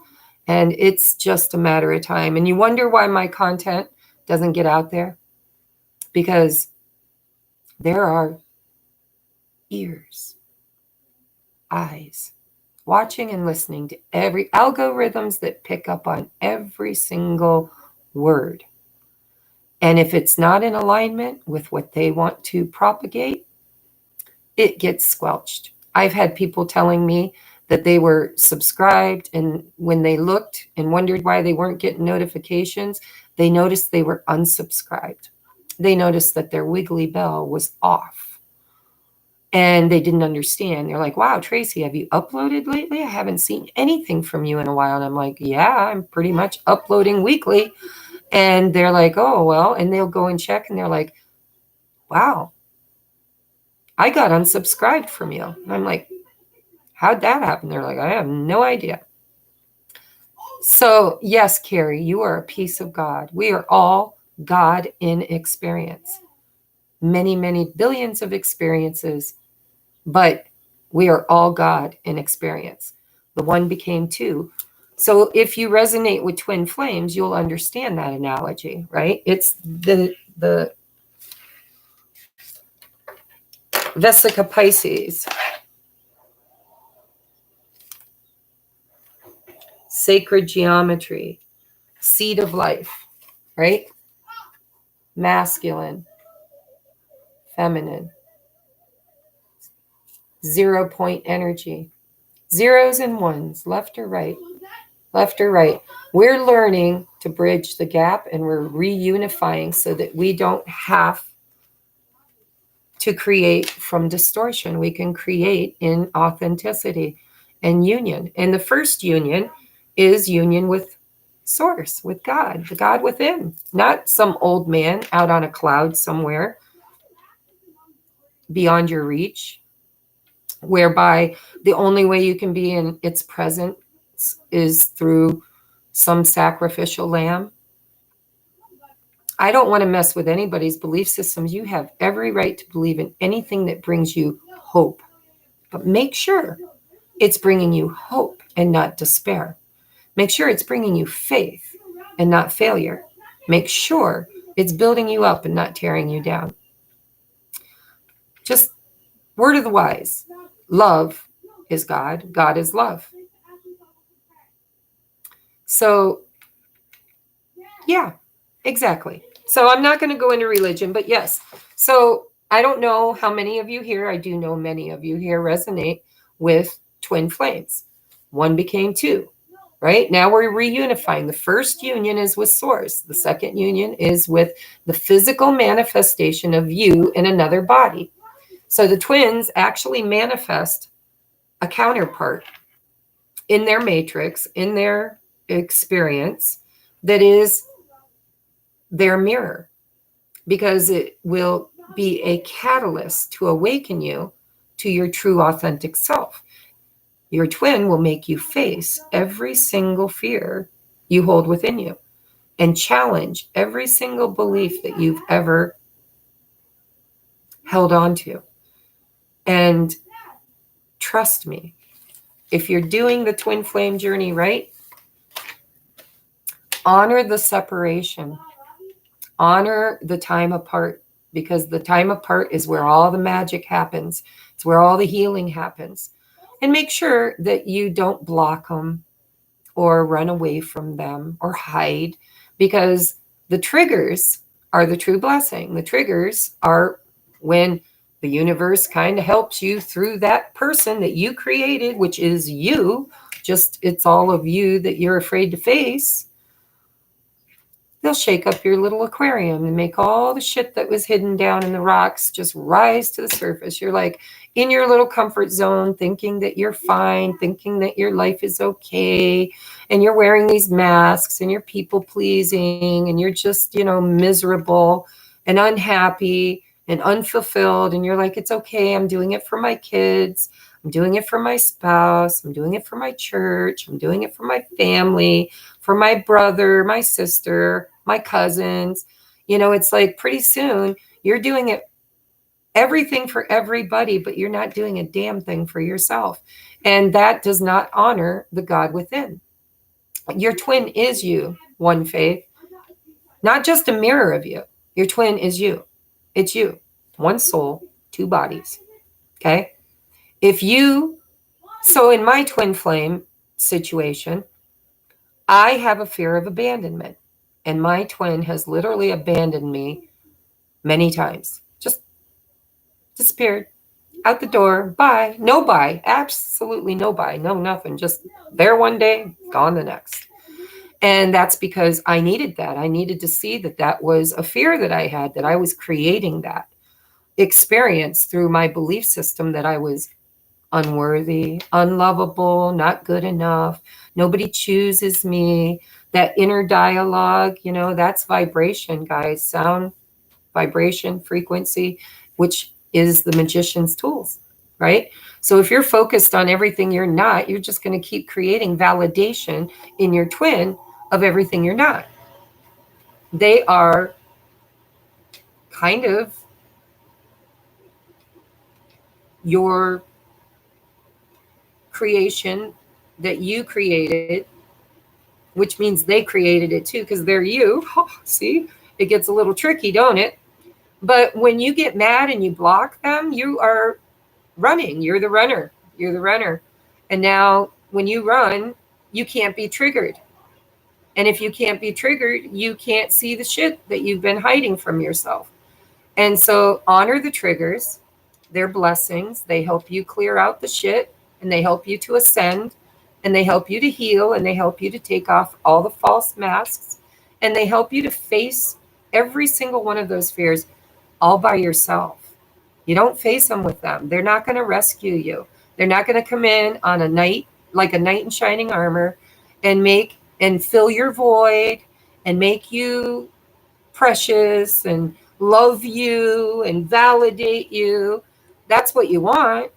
A: And it's just a matter of time. And you wonder why my content doesn't get out there? Because there are ears, eyes, watching and listening to every algorithms that pick up on every single word. And if it's not in alignment with what they want to propagate, it gets squelched. I've had people telling me that they were subscribed, and when they looked and wondered why they weren't getting notifications, they noticed they were unsubscribed. They noticed that their wiggly bell was off. And they didn't understand. They're like, wow, Tracy, have you uploaded lately? I haven't seen anything from you in a while. And I'm like, yeah, I'm pretty much uploading weekly. And they're like, oh, well, and they'll go and check and they're like, wow, I got unsubscribed from you. And I'm like, how'd that happen? They're like, I have no idea. So yes, Carrie, you are a piece of God. We are all God in experience. Many, many billions of experiences, but we are all God in experience. The one became two. So if you resonate with twin flames, you'll understand that analogy, right? It's the Vesica Pisces, sacred geometry, seed of life, right? Masculine, feminine, 0 point energy, zeros and ones, left or right, left or right. We're learning to bridge the gap, and we're reunifying so that we don't have to create from distortion. We can create in authenticity and union. And the first union is union with source, with God, the God within, not some old man out on a cloud somewhere beyond your reach, whereby the only way you can be in its presence is through some sacrificial lamb. I don't want to mess with anybody's belief systems. You have every right to believe in anything that brings you hope, but make sure it's bringing you hope and not despair. Make sure it's bringing you faith and not failure. Make sure it's building you up and not tearing you down. Just word of the wise. Love is God. God is love. So, yeah, exactly. So I'm not going to go into religion, but yes. So I don't know how many of you here, I do know many of you here resonate with twin flames. One became two, right? Now we're reunifying. The first union is with source. The second union is with the physical manifestation of you in another body. So the twins actually manifest a counterpart in their matrix, in their experience, that is their mirror, because it will be a catalyst to awaken you to your true authentic self. Your twin will make you face every single fear you hold within you and challenge every single belief that you've ever held on to. And trust me, if you're doing the twin flame journey right, honor the separation, honor the time apart, because the time apart is where all the magic happens. It's where all the healing happens. And make sure that you don't block them or run away from them or hide, because the triggers are the true blessing. The triggers are when the universe kind of helps you through that person that you created, which is you. Just it's all of you that you're afraid to face. He'll shake up your little aquarium and make all the shit that was hidden down in the rocks just rise to the surface. You're like in your little comfort zone, thinking that you're fine, thinking that your life is okay. And you're wearing these masks and you're people pleasing and you're just, miserable and unhappy and unfulfilled. And you're like, it's okay. I'm doing it for my kids. I'm doing it for my spouse. I'm doing it for my church. I'm doing it for my family, for my brother, my sister, my cousins. It's like pretty soon you're doing it everything for everybody, but you're not doing a damn thing for yourself. And that does not honor the God within. Your twin is you, one faith, not just a mirror of you. Your twin is you. It's you. One soul, two bodies. Okay. So in my twin flame situation, I have a fear of abandonment, and my twin has literally abandoned me many times. Just disappeared out the door. Bye. No bye. Absolutely no bye. No nothing. Just there one day, gone the next. And that's because I needed that. I needed to see that that was a fear that I had, that I was creating that experience through my belief system, that I was unworthy, unlovable, not good enough. Nobody chooses me. That inner dialogue, that's vibration, guys. Sound, vibration, frequency, which is the magician's tools, right? So if you're focused on everything you're not, you're just going to keep creating validation in your twin of everything you're not. They are kind of your creation that you created, which means they created it too, because they're you. Oh, see, it gets a little tricky, don't it? But when you get mad and you block them, you are running. You're the runner. You're the runner. And now when you run, you can't be triggered. And if you can't be triggered, you can't see the shit that you've been hiding from yourself. And so honor the triggers. They're blessings. They help you clear out the shit, and they help you to ascend, and they help you to heal, and they help you to take off all the false masks, and they help you to face every single one of those fears all by yourself. You don't face them with them. They're not going to rescue you. They're not going to come in on a night, like a knight in shining armor, and fill your void and make you precious and love you and validate you. That's what you want.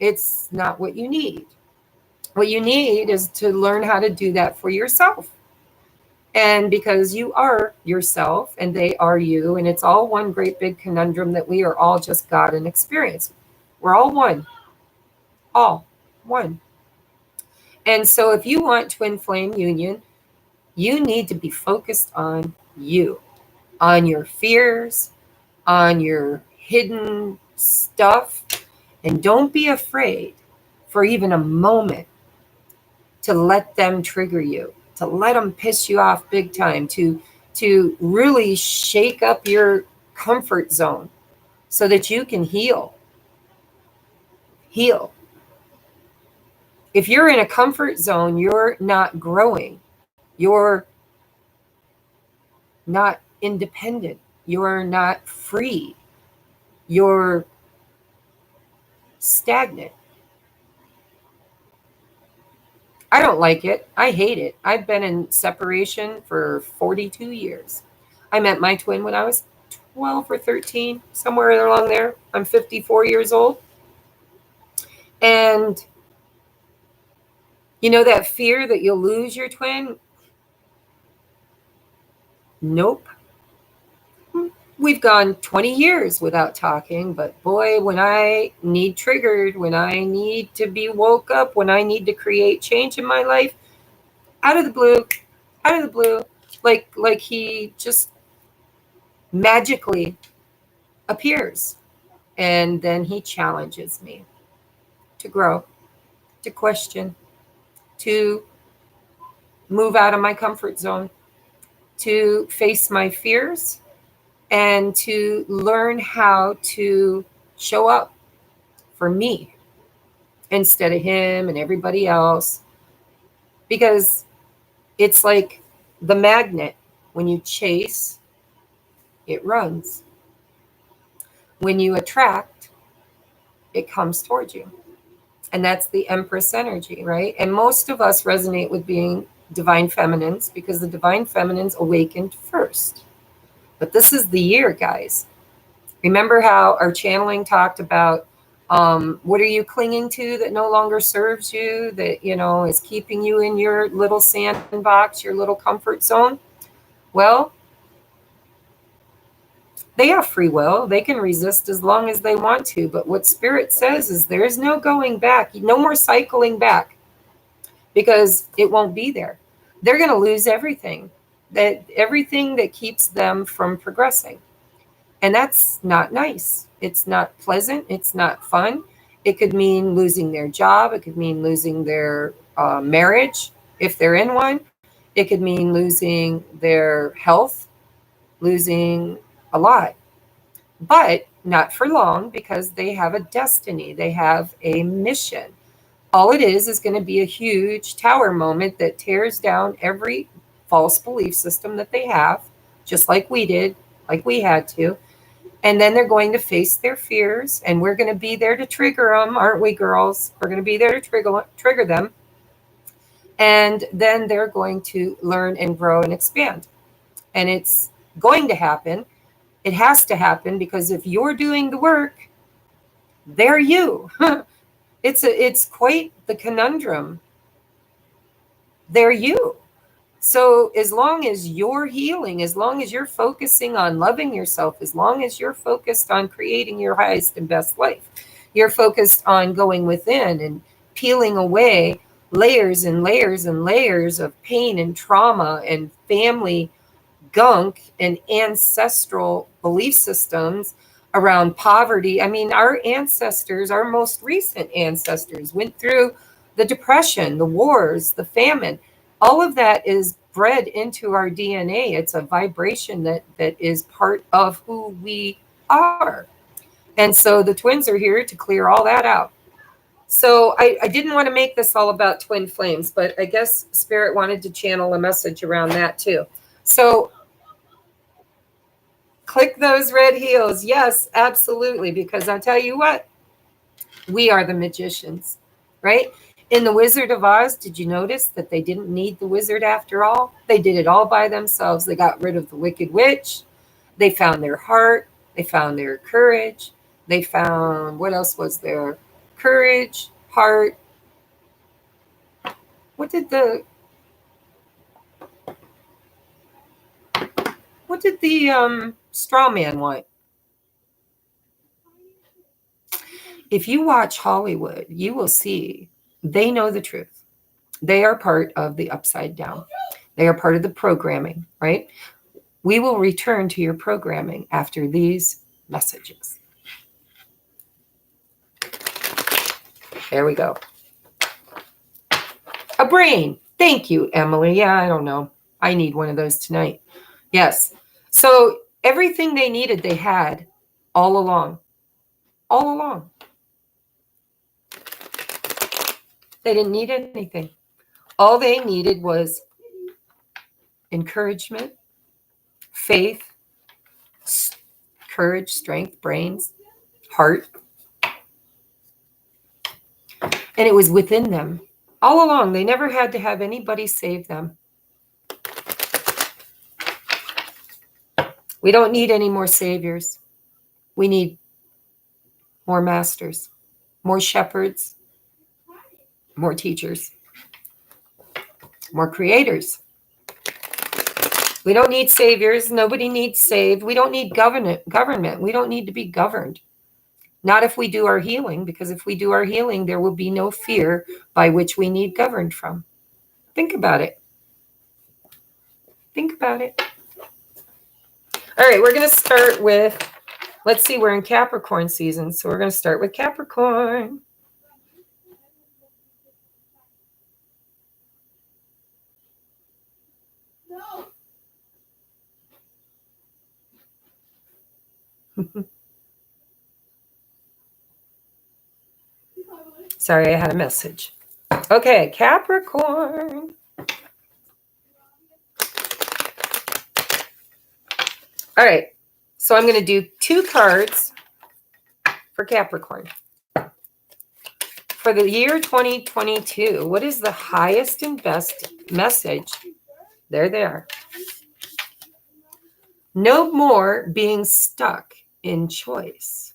A: It's not what you need. What you need is to learn how to do that for yourself. And because you are yourself and they are you, and it's all one great big conundrum that we are all just God in experience. We're all one. All one. And so if you want twin flame union, you need to be focused on you, on your fears, on your hidden stuff. And don't be afraid for even a moment to let them trigger you, to let them piss you off big time, to really shake up your comfort zone so that you can heal. Heal. If you're in a comfort zone, you're not growing. You're not independent. You're not free. You're stagnant. I don't like it. I hate it. I've been in separation for 42 years. I met my twin when I was 12 or 13, somewhere along there. I'm 54 years old. And that fear that you'll lose your twin? Nope. We've gone 20 years without talking, but boy, when I need triggered, when I need to be woke up, when I need to create change in my life, out of the blue, like he just magically appears. And then he challenges me to grow, to question, to move out of my comfort zone, to face my fears, and to learn how to show up for me instead of him and everybody else. Because it's like the magnet. When you chase, it runs. When you attract, it comes towards you. And that's the Empress energy, right? And most of us resonate with being divine feminines because the divine feminines awakened first. But this is the year, guys. Remember how our channeling talked about what are you clinging to that no longer serves you, that, you know, is keeping you in your little sandbox, your little comfort zone? Well, they have free will. They can resist as long as they want to. But what Spirit says is there is no going back, no more cycling back, because it won't be there. They're going to lose everything, everything that keeps them from progressing. And that's not nice. It's not pleasant. It's not fun. It could mean losing their job. It could mean losing their marriage, if they're in one. It could mean losing their health, losing a lot. But not for long, because they have a destiny. They have a mission. All it is going to be a huge tower moment that tears down every false belief system that they have, just like we did, like we had to. And then they're going to face their fears, and we're going to be there to trigger them, aren't we, girls? We're going to be there to trigger them. And then they're going to learn and grow and expand. And it's going to happen. It has to happen, because if you're doing the work, they're you. It's quite the conundrum. They're you. So as long as you're healing, as long as you're focusing on loving yourself, as long as you're focused on creating your highest and best life, you're focused on going within and peeling away layers and layers and layers of pain and trauma and family gunk and ancestral belief systems around poverty. I mean, our ancestors, our most recent ancestors, went through the Depression, the wars, the famine. All of that is bred into our DNA. It's a vibration that is part of who we are. And so the twins are here to clear all that out. So I didn't want to make this all about twin flames, but I guess Spirit wanted to channel a message around that too. So click those red heels. Yes, absolutely. Because I'll tell you what, we are the magicians, right? In the Wizard of Oz, did you notice that they didn't need the wizard after all? They did it all by themselves. They got rid of the Wicked Witch. They found their heart. They found their courage. They found, what else was there? Courage, heart. What did the straw man want? If you watch Hollywood, you will see they know the truth. They are part of the upside down. They are part of the programming, right? We will return to your programming after these messages. There we go. A brain. Thank you, Emily. Yeah, I don't know. I need one of those tonight. Yes. So everything they needed, they had all along. All along. They didn't need anything. All they needed was encouragement, faith, courage, strength, brains, heart. And it was within them all along. They never had to have anybody save them. We don't need any more saviors. We need more masters, more shepherds, more teachers, more creators. We don't need saviors. Nobody needs saved. We don't need government. We don't need to be governed. Not if we do our healing, because if we do our healing, there will be no fear by which we need governed from. Think about it. Think about it. All right, we're going to start with, let's see, we're in Capricorn season, so we're going to start with Capricorn. Sorry, I had a message. Okay, Capricorn. All right. So I'm going to do 2 cards for Capricorn. For the year 2022, what is the highest and best message? There they are. No more being stuck in choice.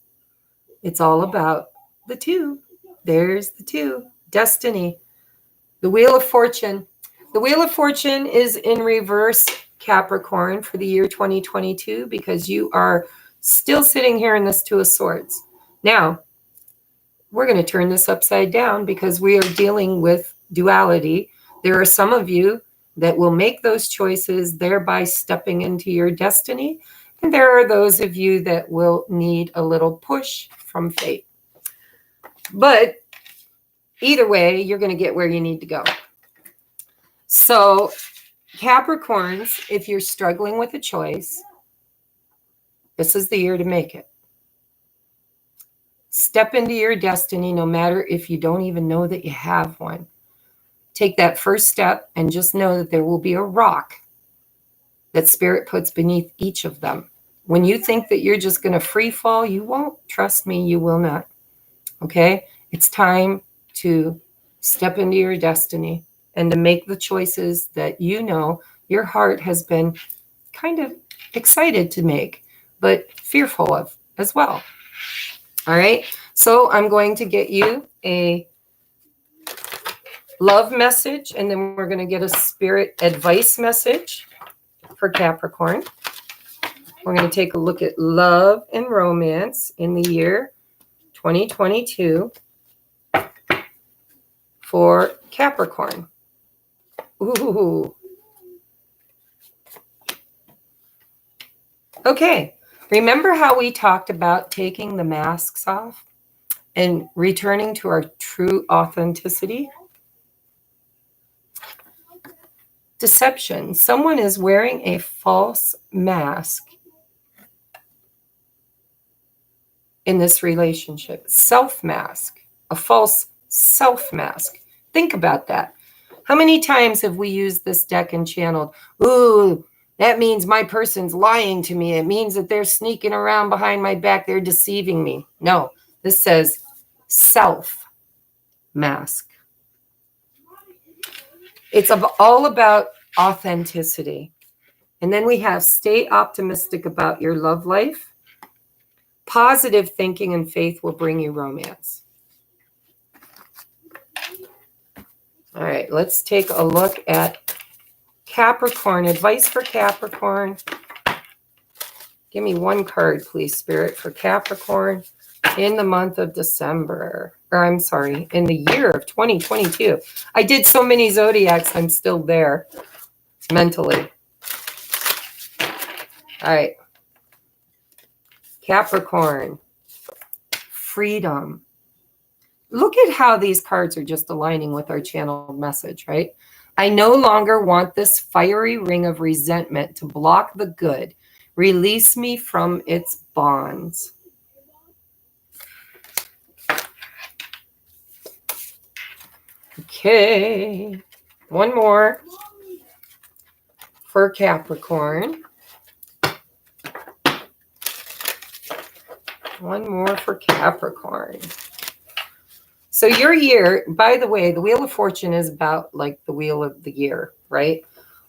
A: It's all about the 2. There's the 2. Destiny. The Wheel of Fortune. The Wheel of Fortune is in reverse, Capricorn, for the year 2022 because you are still sitting here in this 2 of Swords. Now, we're going to turn this upside down because we are dealing with duality. There are some of you that will make those choices, thereby stepping into your destiny. And there are those of you that will need a little push from fate. But either way, you're going to get where you need to go. So, Capricorns, if you're struggling with a choice, this is the year to make it. Step into your destiny, no matter if you don't even know that you have one. Take that first step and just know that there will be a rock that Spirit puts beneath each of them. When you think that you're just going to free fall, you won't. Trust me, you will not. Okay? It's time to step into your destiny and to make the choices that you know your heart has been kind of excited to make, but fearful of as well. All right, so I'm going to get you a love message, and then we're going to get a spirit advice message for Capricorn. We're going to take a look at love and romance in the year 2022 for Capricorn. Ooh. Okay. Remember how we talked about taking the masks off and returning to our true authenticity? Deception. Someone is wearing a false mask in this relationship. Self-mask. A false self-mask. Think about that. How many times have we used this deck and channeled, ooh, that means my person's lying to me. It means that they're sneaking around behind my back. They're deceiving me. No, this says self-mask. It's all about authenticity. And then we have stay optimistic about your love life. Positive thinking and faith will bring you romance. All right, let's take a look at Capricorn. Advice for Capricorn. Give me 1 card, please, Spirit, for Capricorn in the month of December. Or I'm sorry, in the year of 2022. I did so many zodiacs, I'm still there mentally. All right. Capricorn. Freedom. Look at how these cards are just aligning with our channeled message, right? I no longer want this fiery ring of resentment to block the good. Release me from its bonds. Okay. 1 more for Capricorn. 1 more for Capricorn. So your year, by the way, the Wheel of Fortune is about like the wheel of the year, right?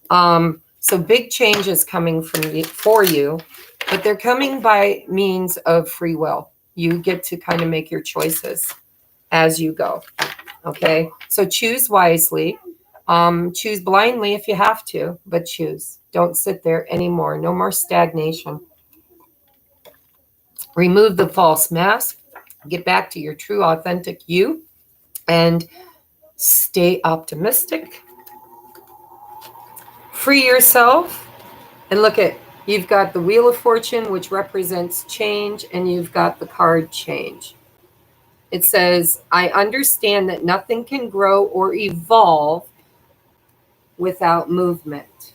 A: So big changes coming for you, but they're coming by means of free will. You get to kind of make your choices as you go, okay? So choose wisely. Choose blindly if you have to, but choose. Don't sit there anymore. No more stagnation. Remove the false mask. Get back to your true, authentic you. And stay optimistic. Free yourself. And look at, you've got the Wheel of Fortune, which represents change, and you've got the card change. It says, I understand that nothing can grow or evolve without movement.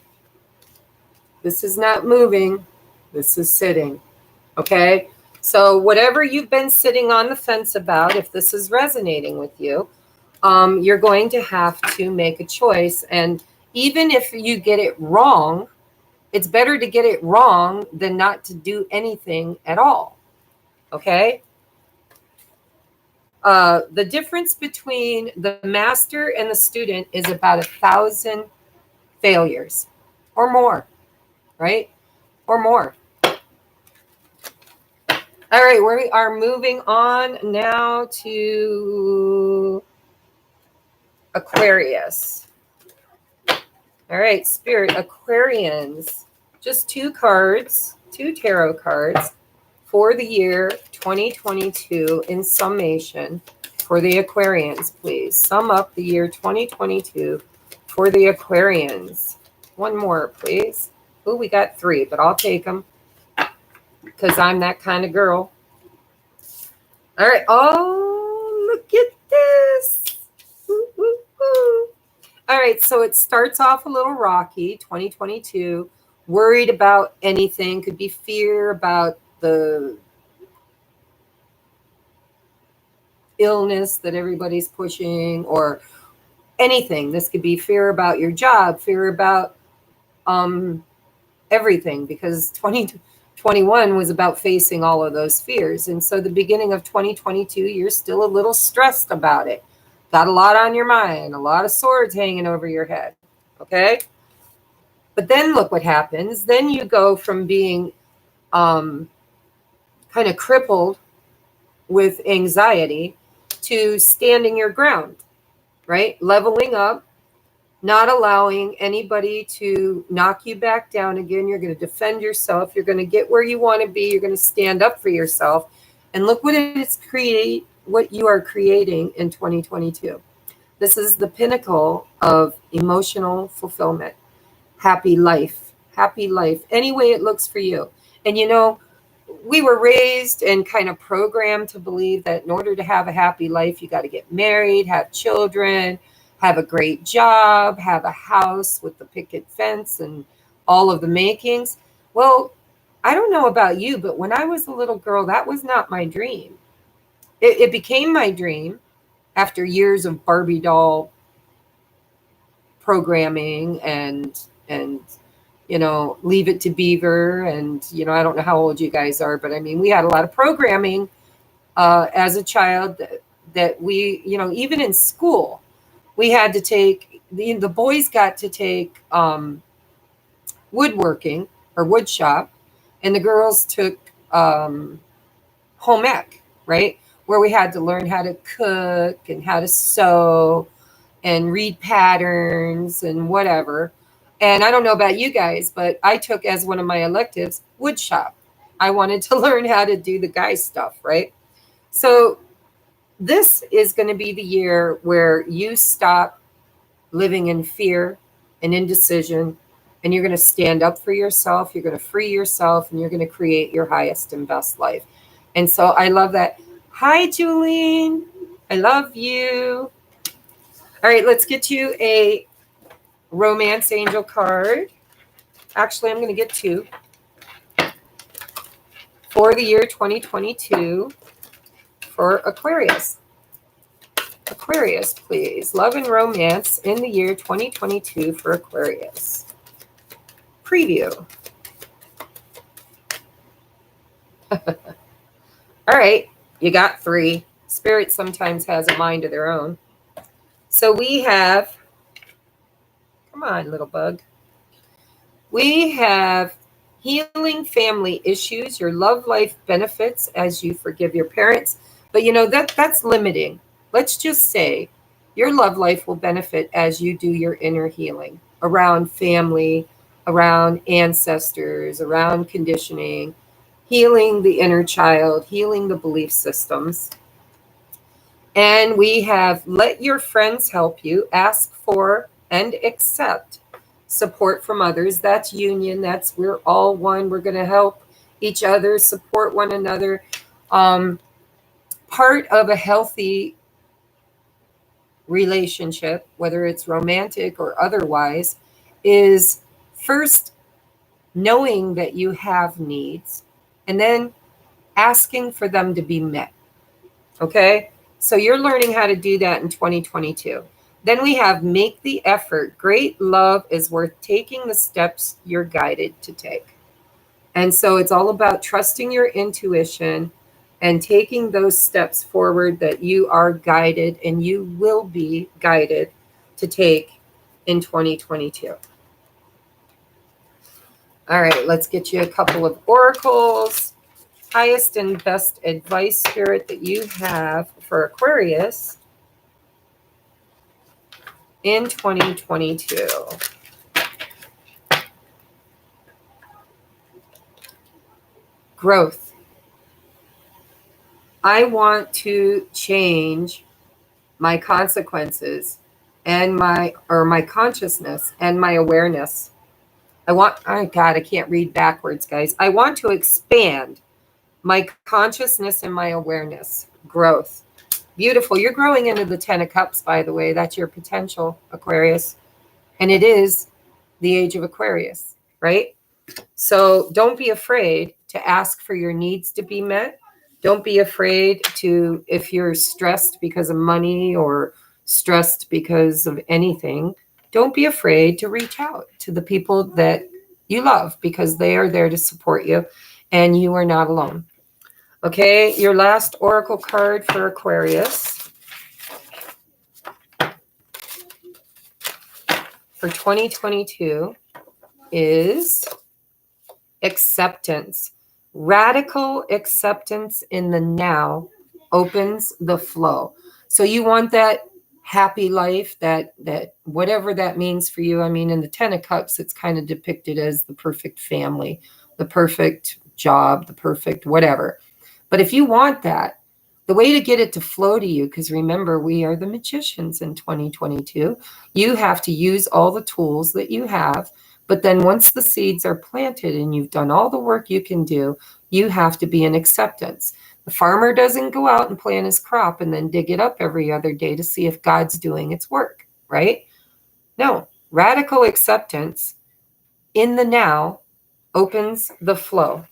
A: This is not moving. This is sitting. Okay? So whatever you've been sitting on the fence about, if this is resonating with you, you're going to have to make a choice. And even if you get it wrong, It's better to get it wrong than not to do anything at all. Okay? The difference between the master and the student is about 1,000 failures or more, right? Or more. All right, we are moving on now to Aquarius. All right, Spirit, Aquarians. Just 2 cards, 2 tarot cards for the year 2022 in summation for the Aquarians, please. Sum up the year 2022 for the Aquarians. One more, please. Oh, we got 3, but I'll take them because I'm that kind of girl. All right. Oh, look at this. Ooh, ooh, ooh. All right. So it starts off a little rocky, 2022. Worried about anything. Could be fear about the illness that everybody's pushing or anything. This could be fear about your job, fear about everything, because 2021 was about facing all of those fears. And so the beginning of 2022, you're still a little stressed about it. Got a lot on your mind, a lot of swords hanging over your head. Okay? But then look what happens. Then you go from being kind of crippled with anxiety to standing your ground, right? Leveling up, not allowing anybody to knock you back down again. You're going to defend yourself. You're going to get where you want to be. You're going to stand up for yourself. And look what what you are creating in 2022. This is the pinnacle of emotional fulfillment. Happy life, any way it looks for you. And you know, we were raised and kind of programmed to believe that in order to have a happy life, you got to get married, have children, have a great job, have a house with the picket fence and all of the makings. Well, I don't know about you, but when I was a little girl, that was not my dream. It became my dream after years of Barbie doll programming and you know, Leave It to Beaver. And, you know, I don't know how old you guys are, but I mean, we had a lot of programming as a child that we, you know, even in school, we had to take, the boys got to take woodworking or wood shop, and the girls took home ec, right? Where we had to learn how to cook and how to sew and read patterns and whatever. And I don't know about you guys, but I took as one of my electives wood shop. I wanted to learn how to do the guy stuff, right? So this is going to be the year where you stop living in fear and indecision, and you're going to stand up for yourself. You're going to free yourself, and you're going to create your highest and best life. And so I love that. Hi, Julene. I love you. All right, let's get you a romance angel card. Actually, I'm going to get 2 for the year 2022 for Aquarius. Aquarius, please. Love and romance in the year 2022 for Aquarius. Preview. All right, you got 3. Spirit sometimes has a mind of their own. So we have, come on, little bug. We have healing family issues, your love life benefits as you forgive your parents. But you know, that's limiting. Let's just say your love life will benefit as you do your inner healing around family, around ancestors, around conditioning, healing the inner child, healing the belief systems. And we have let your friends help you, ask for and accept support from others. That's union. That's we're all one. We're going to help each other, support one another. Part of a healthy relationship, whether it's romantic or otherwise, is first knowing that you have needs and then asking for them to be met. Okay? So you're learning how to do that in 2022. Then we have make the effort. Great love is worth taking the steps you're guided to take. And so it's all about trusting your intuition and taking those steps forward that you are guided and you will be guided to take in 2022. All right, let's get you a couple of oracles. Highest and best advice, Spirit, that you have for Aquarius in 2022. Growth. I want to change my consequences and my consciousness and my awareness. Oh God, I can't read backwards, guys. I want to expand my consciousness and my awareness. Growth. Beautiful. You're growing into the 10 of Cups, by the way. That's your potential, Aquarius. And it is the age of Aquarius, right? So don't be afraid to ask for your needs to be met. Don't be afraid to, if you're stressed because of money or stressed because of anything, don't be afraid to reach out to the people that you love, because they are there to support you and you are not alone. Okay, your last oracle card for Aquarius for 2022 is acceptance. Radical acceptance in the now opens the flow. So you want that happy life, that whatever that means for you. I mean, in the 10 of Cups, it's kind of depicted as the perfect family, the perfect job, the perfect whatever. But if you want that, the way to get it to flow to you, because remember, we are the magicians in 2022, you have to use all the tools that you have. But then once the seeds are planted and you've done all the work you can do, you have to be in acceptance. The farmer doesn't go out and plant his crop and then dig it up every other day to see if God's doing its work, right? No, radical acceptance in the now opens the flow.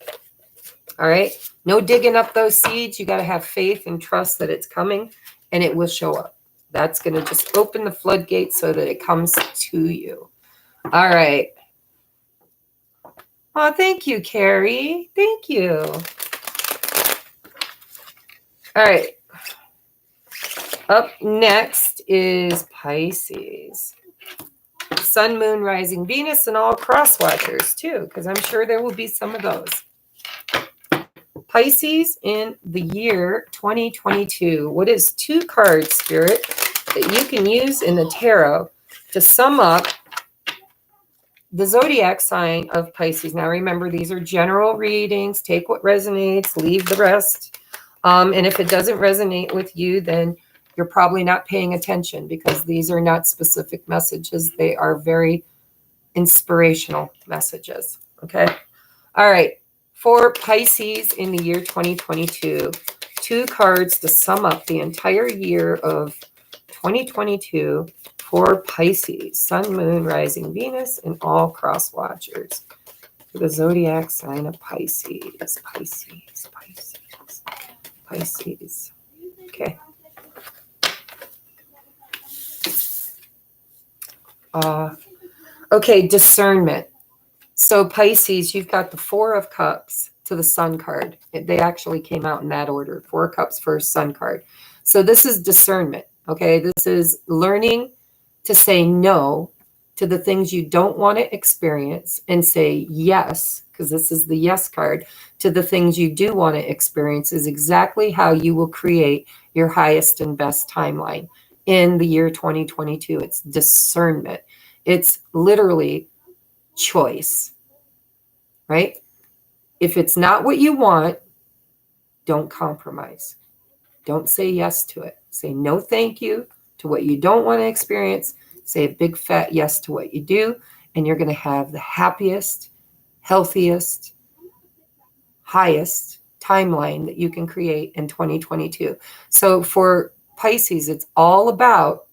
A: All right. No digging up those seeds. You got to have faith and trust that it's coming and it will show up. That's going to just open the floodgates so that it comes to you. All right. Oh, thank you, Carrie. Thank you. All right. Up next is Pisces. Sun, Moon, Rising, Venus, and all cross watchers too, because I'm sure there will be some of those. Pisces in the year 2022. What is 2 cards, Spirit, that you can use in the tarot to sum up the zodiac sign of Pisces? Now, remember, these are general readings. Take what resonates, leave the rest. And if it doesn't resonate with you, then you're probably not paying attention, because these are not specific messages. They are very inspirational messages. Okay. All right. For Pisces in the year 2022, 2 cards to sum up the entire year of 2022 for Pisces, Sun, Moon, Rising, Venus, and all cross watchers. For the zodiac sign of Pisces. Pisces. Okay. Okay, discernment. So Pisces, you've got the 4 of Cups to the Sun card. They actually came out in that order. 4 of Cups first, Sun card. So this is discernment. Okay, this is learning to say no to the things you don't want to experience and say yes, because this is the yes card, to the things you do want to experience, is exactly how you will create your highest and best timeline in the year 2022. It's discernment. It's literally choice, right? If it's not what you want, don't compromise. Don't say yes to it. Say no thank you to what you don't want to experience. Say a big fat yes to what you do, and you're going to have the happiest, healthiest, highest timeline that you can create in 2022. So for Pisces, it's all about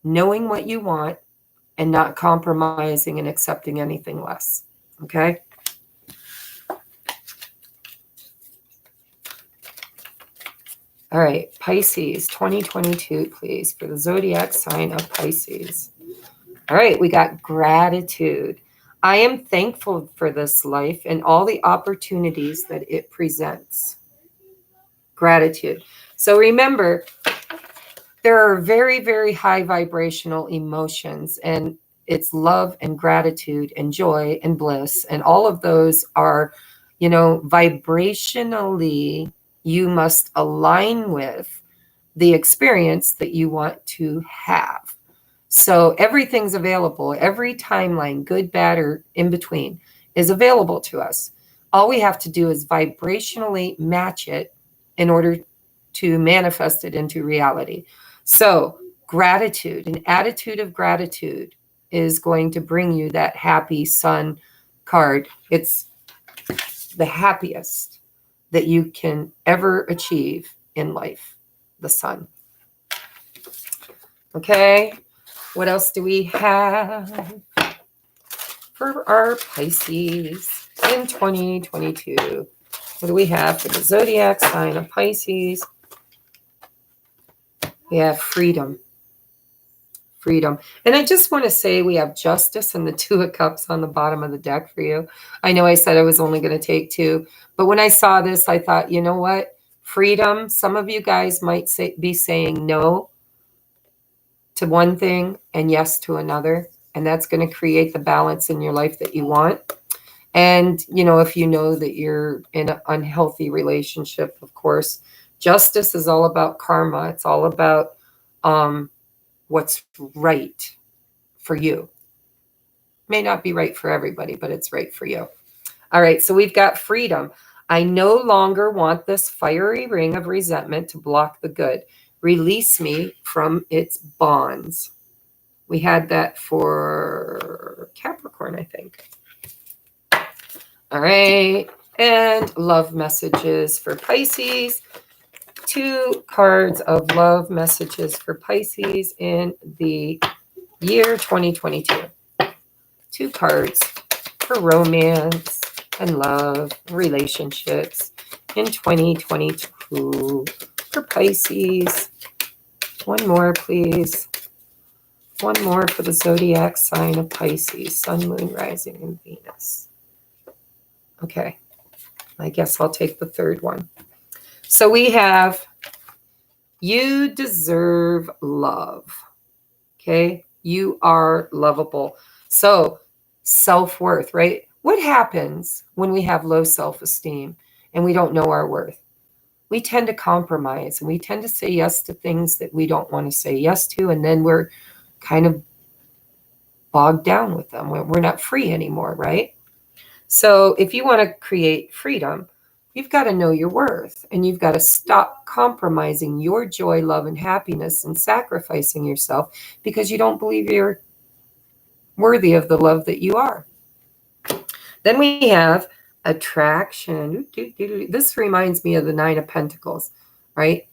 A: knowing what you want and not compromising and accepting anything less. Okay? All right, Pisces 2022, please, for the zodiac sign of Pisces. All right, we got gratitude. I am thankful for this life and all the opportunities that it presents. Gratitude. So remember, there are very, very high vibrational emotions, and it's love and gratitude and joy and bliss. And all of those are, vibrationally, you must align with the experience that you want to have. So everything's available. Every timeline, good, bad, or in between, is available to us. All we have to do is vibrationally match it in order to manifest it into reality. So gratitude, an attitude of gratitude is going to bring you that happy sun card. It's the happiest that you can ever achieve in life, the sun. Okay, what else do we have for our Pisces in 2022? What do we have for the zodiac sign of Pisces? We have freedom. Freedom. And I just want to say we have justice and the Two of Cups on the bottom of the deck for you. I know I said I was only going to take two, but when I saw this, I thought, you know what? Freedom. Some of you guys might be saying no to one thing and yes to another. And that's going to create the balance in your life that you want. And, if you know that you're in an unhealthy relationship, of course, justice is all about karma. It's all about what's right for you. May not be right for everybody, but it's right for you. All right, so we've got freedom. I no longer want this fiery ring of resentment to block the good. Release me from its bonds. We had that for Capricorn, I think. All right, and love messages for Pisces. 2 cards of love messages for Pisces in the year 2022. 2 cards for romance and love, relationships in 2022 for Pisces. One more, please. One more for the zodiac sign of Pisces, Sun, Moon, Rising, and Venus. Okay, I guess I'll take the third one. So we have, you deserve love. Okay, you are lovable. So self-worth, right? What happens when we have low self-esteem and we don't know our worth? We tend to compromise and we tend to say yes to things that we don't want to say yes to. And then we're kind of bogged down with them. We're not free anymore, right? So if you want to create freedom, you've got to know your worth and you've got to stop compromising your joy, love, and happiness and sacrificing yourself because you don't believe you're worthy of the love that you are. Then we have attraction. This reminds me of the Nine of Pentacles, right?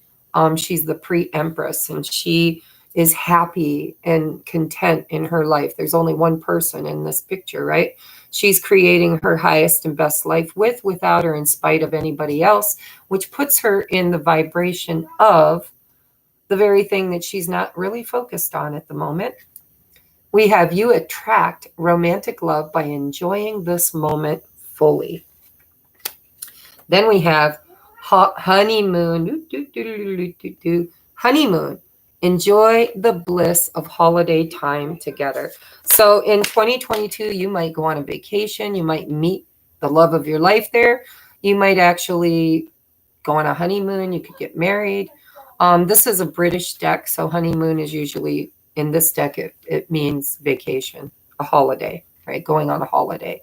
A: She's the pre-empress and she is happy and content in her life. There's only one person in this picture, right? She's creating her highest and best life with, without, or in spite of anybody else, which puts her in the vibration of the very thing that she's not really focused on at the moment. We have, you attract romantic love by enjoying this moment fully. Then we have honeymoon. Honeymoon. Enjoy the bliss of holiday time together. So in 2022, you might go on a vacation. You might meet the love of your life there. You might actually go on a honeymoon. You could get married. This is a British deck, so honeymoon is usually, in this deck, it means vacation, a holiday, right? Going on a holiday.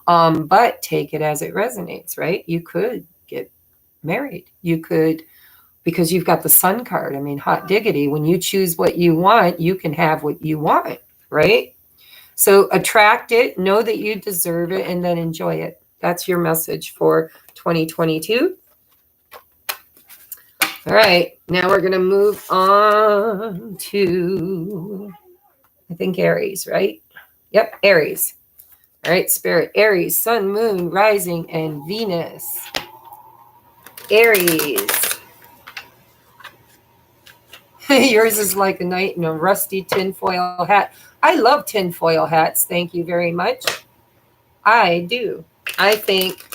A: But take it as it resonates, right? You could get married. You could, because you've got the sun card. I mean, hot diggity. When you choose what you want, you can have what you want, right? So attract it, know that you deserve it, and then enjoy it. That's your message for 2022. All right, now we're going to move on to, I think, Aries, right? Yep, Aries. All right, Spirit. Aries, Sun, Moon, Rising, and Venus. Aries. Yours is like a knight in a rusty tinfoil hat. I love tinfoil hats. Thank you very much. I do. I think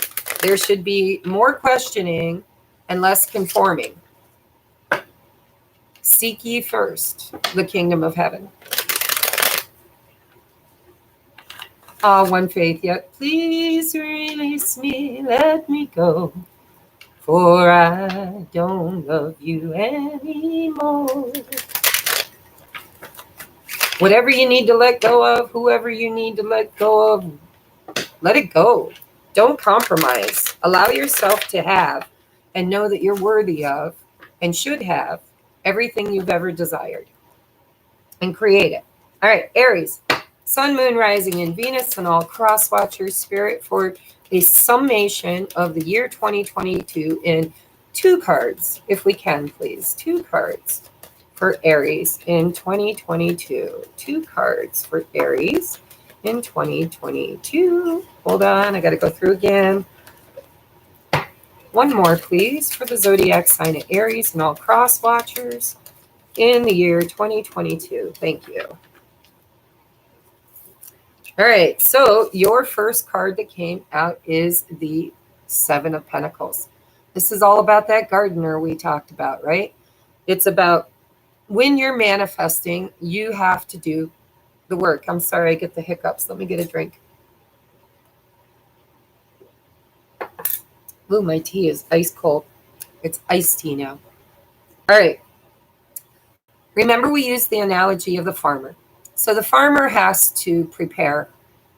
A: there should be more questioning and less conforming. Seek ye first the kingdom of heaven. One faith yet. Please release me, let me go. For I don't love you anymore. Whatever you need to let go of, whoever you need to let go of, let it go. Don't compromise. Allow yourself to have and know that you're worthy of and should have everything you've ever desired. And create it. All right, Aries. Sun, Moon, Rising, and Venus, and all cross-watchers, Spirit, for a summation of the year 2022 in 2 cards, if we can, please. 2 cards for Aries in 2022. 2 cards for Aries in 2022. Hold on, I got to go through again. 1 more, please, for the zodiac sign of Aries and all cross-watchers in the year 2022. Thank you. All right, so your first card that came out is the 7 of Pentacles. This is all about that gardener we talked about, right? It's about when you're manifesting, you have to do the work. I'm sorry, I get the hiccups. Let me get a drink. Ooh, my tea is ice cold. It's iced tea now. All right. Remember, we used the analogy of the farmer. So the farmer has to prepare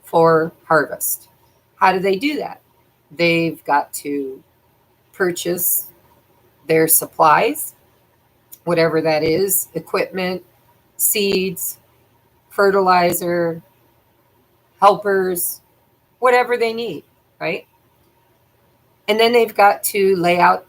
A: for harvest. How do they do that? They've got to purchase their supplies, whatever that is, equipment, seeds, fertilizer, helpers, whatever they need, right? And then they've got to lay out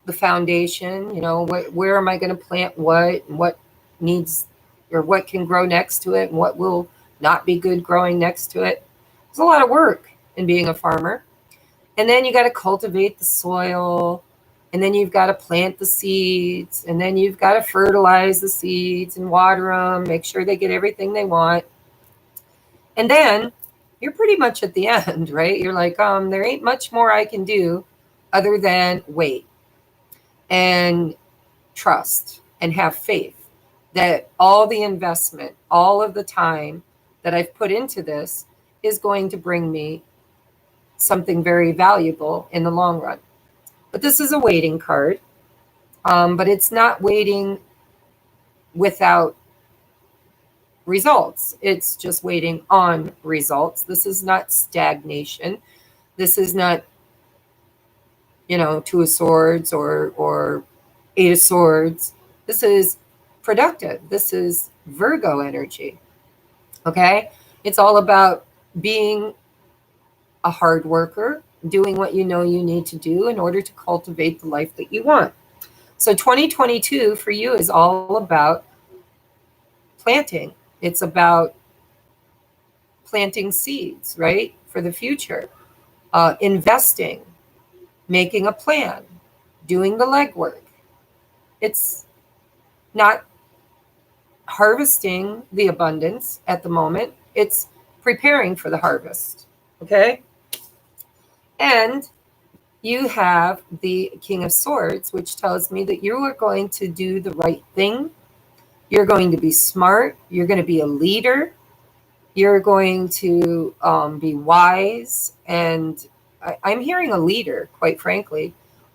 A: the foundation, where am I going to plant what, and what needs or what can grow next to it and what will not be good growing next to it. There's a lot of work in being a farmer. And then you got to cultivate the soil, and then you've got to plant the seeds, and then you've got to fertilize the seeds and water them, make sure they get everything they want. And then you're pretty much at the end, right? You're like, there ain't much more I can do other than wait and trust and have faith that all the investment, all of the time that I've put into this is going to bring me something very valuable in the long run. But this is a waiting card, but it's not waiting without results. It's just waiting on results. This is not stagnation. This is not, 2 of Swords or 8 of Swords. This is productive. This is Virgo energy. Okay? It's all about being a hard worker, doing what you know you need to do in order to cultivate the life that you want. So 2022 for you is all about planting. It's about planting seeds, right? For the future, investing, making a plan, doing the legwork. It's not harvesting the abundance at the moment. It's preparing for the harvest. Okay? And you have the King of Swords, which tells me that you are going to do the right thing. You're going to be smart. You're going to be a leader. You're going to be wise. And I'm hearing a leader, quite frankly.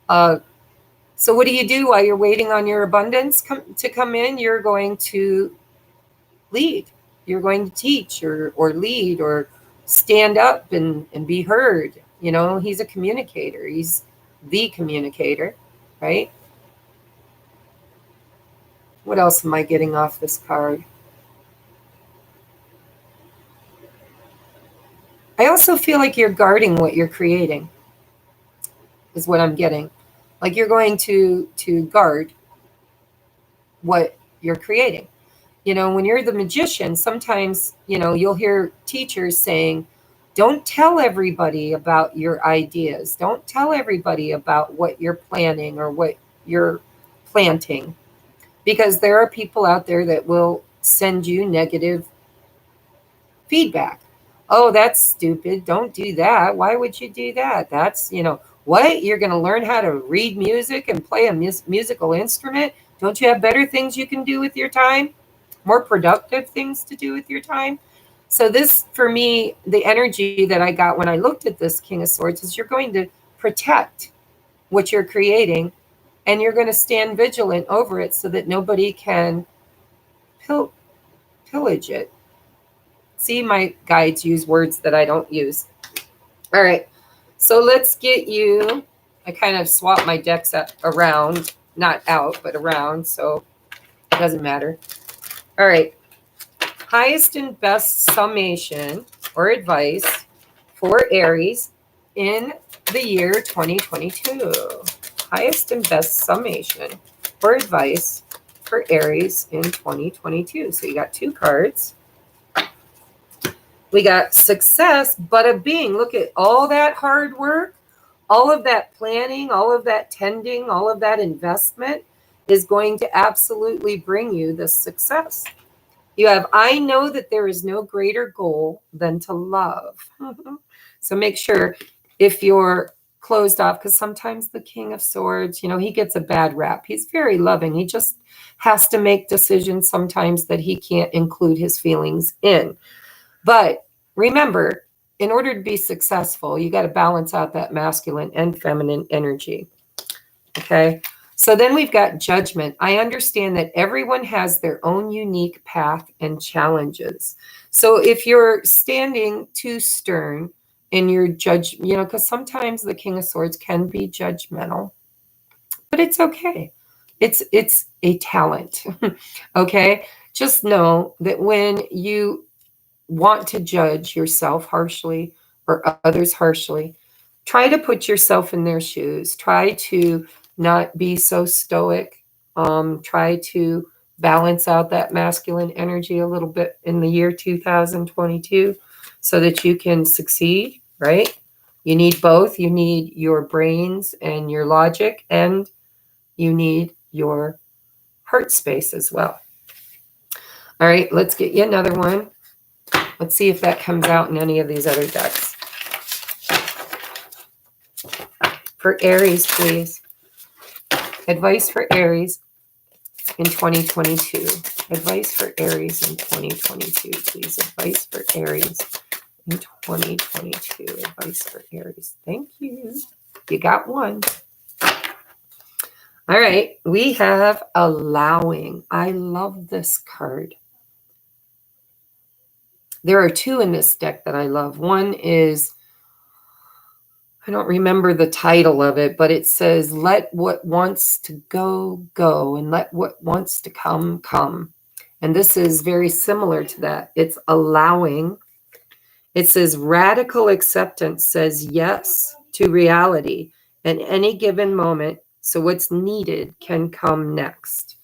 A: So what do you do while you're waiting on your abundance to come in? You're going to lead. You're going to teach or lead or stand up and be heard. He's a communicator. He's the communicator, right? What else am I getting off this card? I also feel like you're guarding what you're creating, is what I'm getting. Like you're going to guard what you're creating. When you're the magician, sometimes, you'll hear teachers saying, don't tell everybody about your ideas. Don't tell everybody about what you're planning or what you're planting, because there are people out there that will send you negative feedback. Oh, that's stupid. Don't do that. Why would you do that? That's, what? You're going to learn how to read music and play a musical instrument? Don't you have better things you can do with your time? More productive things to do with your time? So this, for me, the energy that I got when I looked at this King of Swords is you're going to protect what you're creating, and you're going to stand vigilant over it so that nobody can pillage it. See, my guides use words that I don't use. All right, so let's get you, I kind of swap my decks around, not out, but around, so it doesn't matter. All right, highest and best summation or advice for Aries in the year 2022. Highest and best summation or advice for Aries in 2022. So you got two cards. We got success, bada bing. Look at all that hard work, all of that planning, all of that tending, all of that investment is going to absolutely bring you this success. You have, I know that there is no greater goal than to love. So make sure if you're closed off, because sometimes the King of Swords, he gets a bad rap. He's very loving. He just has to make decisions sometimes that he can't include his feelings in. But remember, in order to be successful, you got to balance out that masculine and feminine energy. Okay. So then we've got judgment. I understand that everyone has their own unique path and challenges. So if you're standing too stern in your judge, because sometimes the King of Swords can be judgmental, but it's okay. It's a talent. Okay. Just know that when you want to judge yourself harshly or others harshly, try to put yourself in their shoes. Try to not be so stoic. Try to balance out that masculine energy a little bit in the year 2022 so that you can succeed, right? You need both. You need your brains and your logic, and you need your heart space as well. All right, let's get you another one. Let's see if that comes out in any of these other decks. For Aries, please. Advice for Aries in 2022. Advice for Aries in 2022, please. Advice for Aries in 2022. Advice for Aries. Thank you. You got one. All right. We have allowing. I love this card. There are two in this deck that I love. One is, I don't remember the title of it, but it says, let what wants to go, go, and let what wants to come, come. And this is very similar to that. It's allowing. It says radical acceptance says yes to reality in any given moment. So what's needed can come next.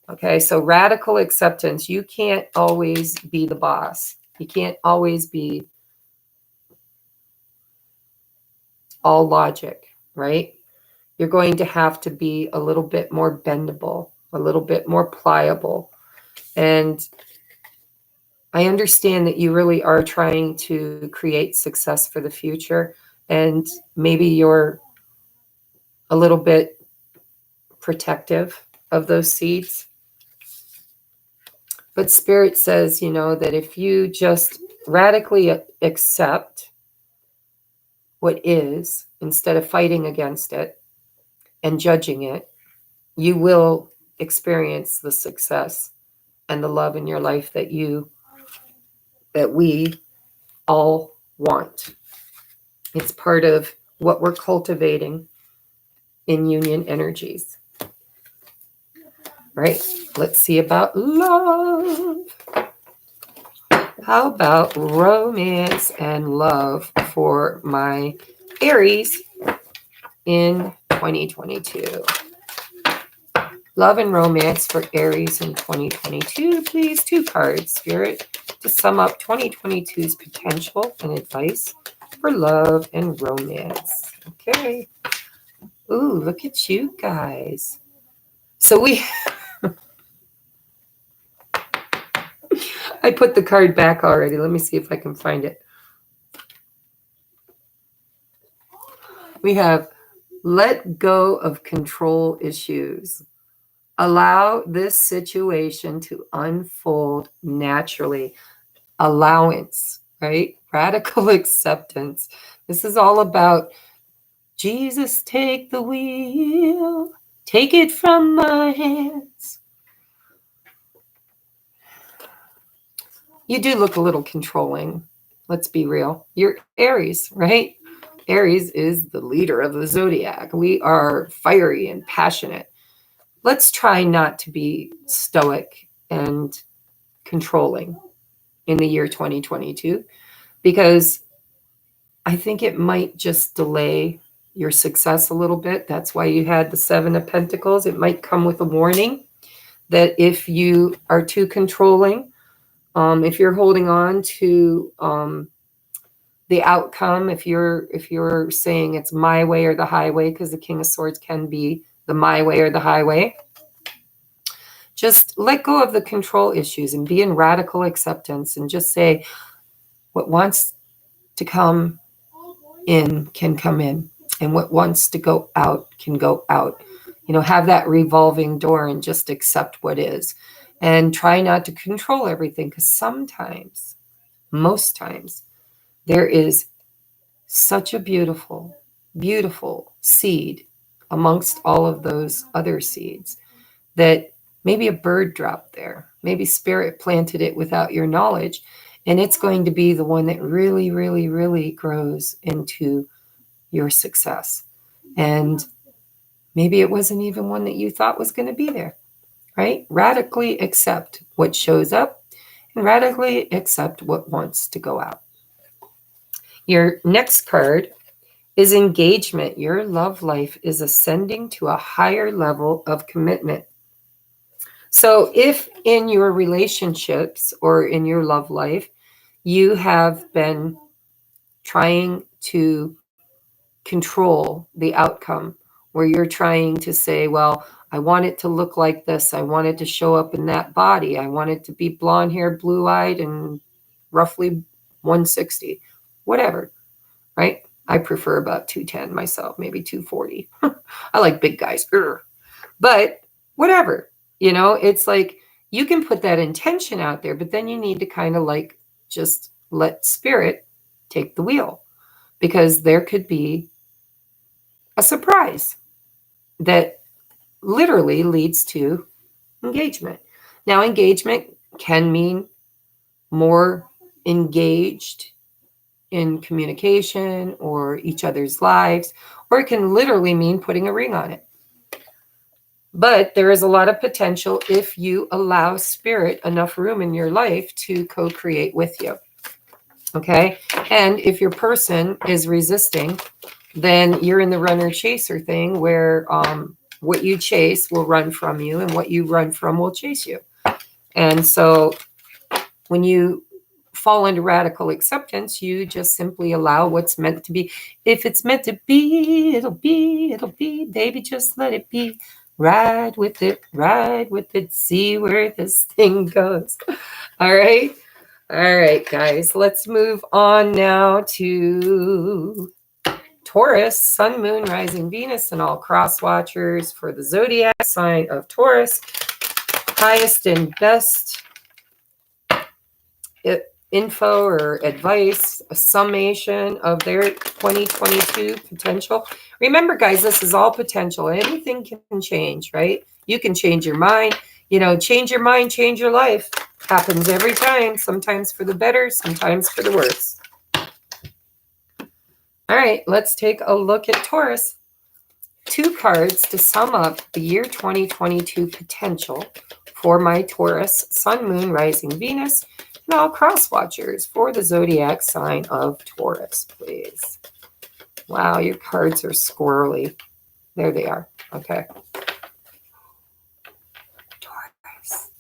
A: Okay, so radical acceptance. You can't always be the boss. You can't always be all logic, right? You're going to have to be a little bit more bendable, a little bit more pliable. And I understand that you really are trying to create success for the future. And maybe you're a little bit protective of those seeds. But Spirit says, that if you just radically accept what is instead of fighting against it and judging it, you will experience the success and the love in your life that we all want. It's part of what we're cultivating in union energies. Right? Let's see about love. How about romance and love for my Aries in 2022? Love and romance for Aries in 2022. Please, two cards, Spirit, to sum up 2022's potential and advice for love and romance. Okay. Ooh, look at you guys. So I put the card back already. Let me see if I can find it. We have let go of control issues. Allow this situation to unfold naturally. Allowance, right? Radical acceptance. This is all about Jesus, take the wheel, take it from my hands. You do look a little controlling. Let's be real. You're Aries, right? Aries is the leader of the zodiac. We are fiery and passionate. Let's try not to be stoic and controlling in the year 2022, because I think it might just delay your success a little bit. That's why you had the Seven of Pentacles. It might come with a warning that if you are too controlling, if you're holding on to the outcome, if you're saying it's my way or the highway, because the King of Swords can be the my way or the highway, just let go of the control issues and be in radical acceptance and just say what wants to come in can come in, and what wants to go out can go out. Have that revolving door and just accept what is, and try not to control everything, because sometimes, most times, there is such a beautiful, beautiful seed amongst all of those other seeds that maybe a bird dropped there. Maybe spirit planted it without your knowledge, and it's going to be the one that really, really, really grows into your success. And maybe it wasn't even one that you thought was going to be there, right? Radically accept what shows up and radically accept what wants to go out. Your next card is engagement. Your love life is ascending to a higher level of commitment. So if in your relationships or in your love life, you have been trying to control the outcome, where you're trying to say, well, I want it to look like this. I want it to show up in that body. I want it to be blonde hair, blue eyed, and roughly 160, whatever, right? I prefer about 210 myself, maybe 240. I like big guys. But whatever, it's like you can put that intention out there, but then you need to kind of like just let spirit take the wheel, because there could be a surprise that literally leads to engagement. Now, engagement can mean more engaged in communication or each other's lives, or it can literally mean putting a ring on it. But there is a lot of potential if you allow spirit enough room in your life to co-create with you. Okay? And if your person is resisting, then you're in the runner-chaser thing, where what you chase will run from you, and what you run from will chase you. And so when you fall into radical acceptance, you just simply allow what's meant to be. If it's meant to be, it'll be, baby, just let it be. Ride with it, see where this thing goes. All right, guys, let's move on now to Taurus, Sun, Moon, Rising, Venus, and all cross watchers for the zodiac sign of Taurus. Highest and best info or advice, a summation of their 2022 potential. Remember, guys, this is all potential. Anything can change, right? You can change your mind. Change your mind, change your life. Happens every time, sometimes for the better, sometimes for the worse. All right, let's take a look at Taurus. 2 cards to sum up the year 2022 potential for my Taurus, Sun, Moon, Rising, Venus, and all cross watchers for the zodiac sign of Taurus, please. Wow, your cards are squirrely. There they are. Okay. Taurus.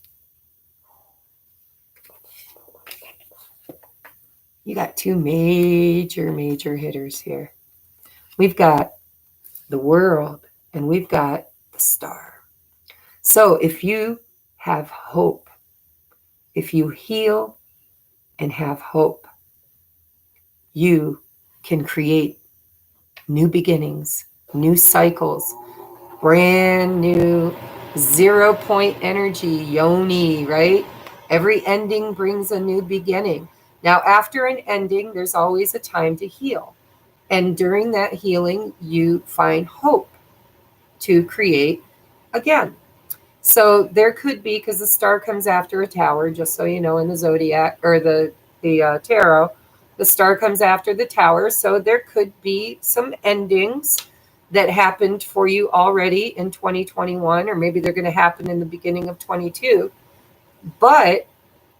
A: You got 2 major hitters here. We've got the world and we've got the star. So if you have hope If you heal and have hope, you can create new beginnings, new cycles, brand new 0 point energy, yoni, right? Every ending brings a new beginning. Now, after an ending, there's always a time to heal. And during that healing, you find hope to create again. So there could be, because the star comes after a tower, just so you know, in the zodiac or the tarot, the star comes after the tower. So there could be some endings that happened for you already in 2021, or maybe they're going to happen in the beginning of 22. But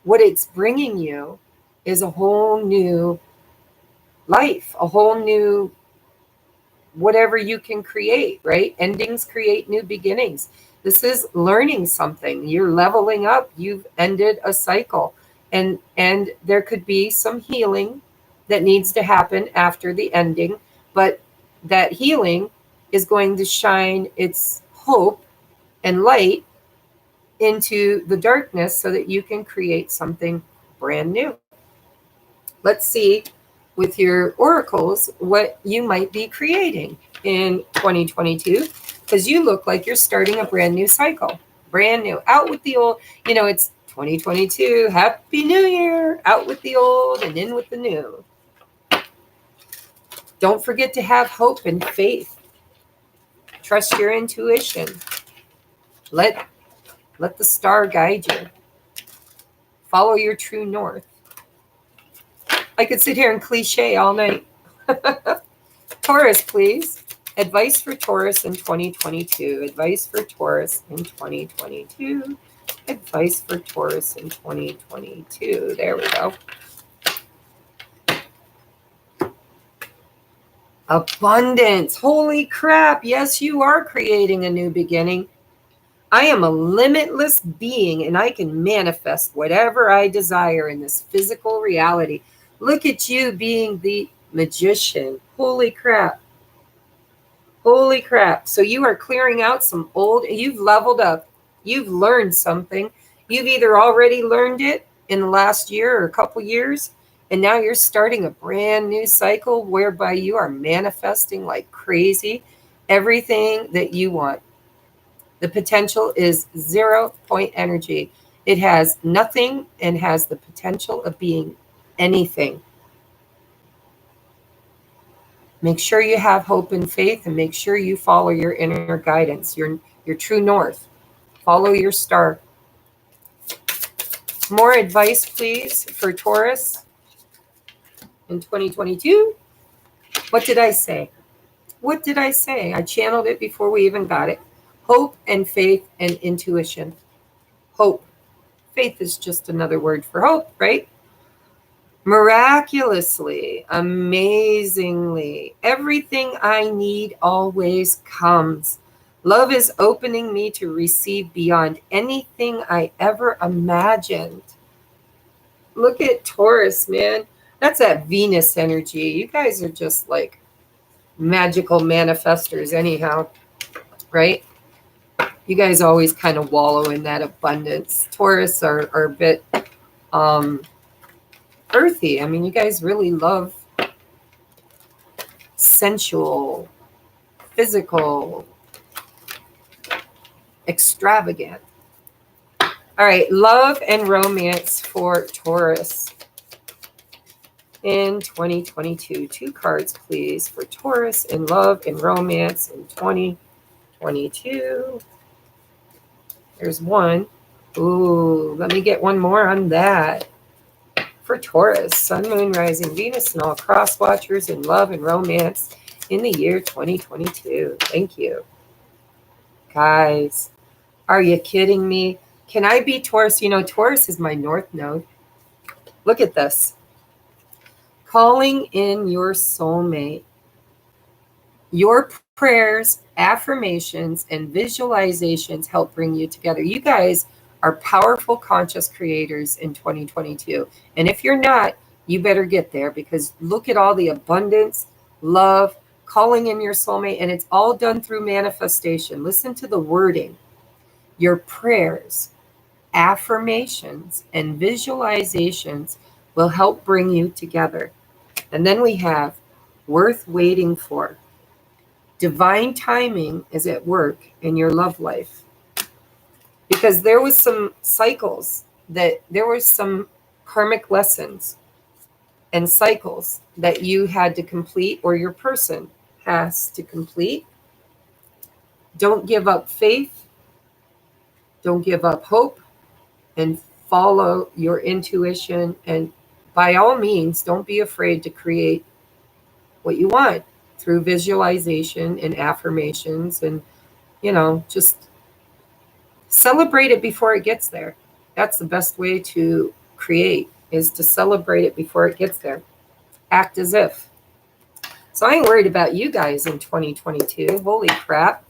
A: what it's bringing you is a whole new life, a whole new whatever you can create, right? Endings create new beginnings. This is learning something. You're leveling up. You've ended a cycle. And there could be some healing that needs to happen after the ending, but that healing is going to shine its hope and light into the darkness so that you can create something brand new. Let's see with your oracles what you might be creating in 2022, because you look like you're starting a brand new cycle. Brand new. Out with the old. You know, it's 2022. Happy New Year. Out with the old and in with the new. Don't forget to have hope and faith. Trust your intuition. Let the star guide you. Follow your true north. I could sit here and cliche all night. Taurus, please. Advice for Taurus in 2022. Advice for Taurus in 2022. Advice for Taurus in 2022. There we go. Abundance. Holy crap. Yes, you are creating a new beginning. I am a limitless being and I can manifest whatever I desire in this physical reality. Look at you being the magician. Holy crap. Holy crap. So you are clearing out some old, you've leveled up. You've learned something. You've either already learned it in the last year or a couple years, and now you're starting a brand new cycle whereby you are manifesting like crazy everything that you want. The potential is 0 point energy. It has nothing and has the potential of being anything. Make sure you have hope and faith, and make sure you follow your inner guidance, your true north. Follow your star. More advice, please, for Taurus in 2022. What did I say? What did I say? I channeled it before we even got it. Hope and faith and intuition. Hope. Faith is just another word for hope, right? Miraculously, amazingly, everything I need always comes. Love is opening me to receive beyond anything I ever imagined. Look at Taurus, man. That's that Venus energy. You guys are just like magical manifestors anyhow, right? You guys always kind of wallow in that abundance. Taurus are a bit earthy. I mean, you guys really love sensual, physical, extravagant. All right, love and romance for Taurus in 2022. 2 cards, please, for Taurus in love and romance in 2022. There's one. Ooh, let me get one more on that. For Taurus, Sun, Moon, Rising, Venus, and all cross watchers in love and romance in the year 2022. Thank you. Guys, are you kidding me? Can I be Taurus? You know, Taurus is my north node. Look at this. Calling in your soulmate. Your prayers, affirmations, and visualizations help bring you together. You guys are powerful, conscious creators in 2022. And if you're not, you better get there, because look at all the abundance, love, calling in your soulmate, and it's all done through manifestation. Listen to the wording. Your prayers, affirmations and visualizations will help bring you together. And then we have worth waiting for. Divine timing is at work in your love life. Because there was some cycles there were some karmic lessons and cycles that you had to complete, or your person has to complete. Don't give up faith. Don't give up hope, and follow your intuition. And by all means, don't be afraid to create what you want through visualization and affirmations, and just celebrate it before it gets there. That's the best way to create, is to celebrate it before it gets there. Act as if. So I ain't worried about you guys in 2022. Holy crap.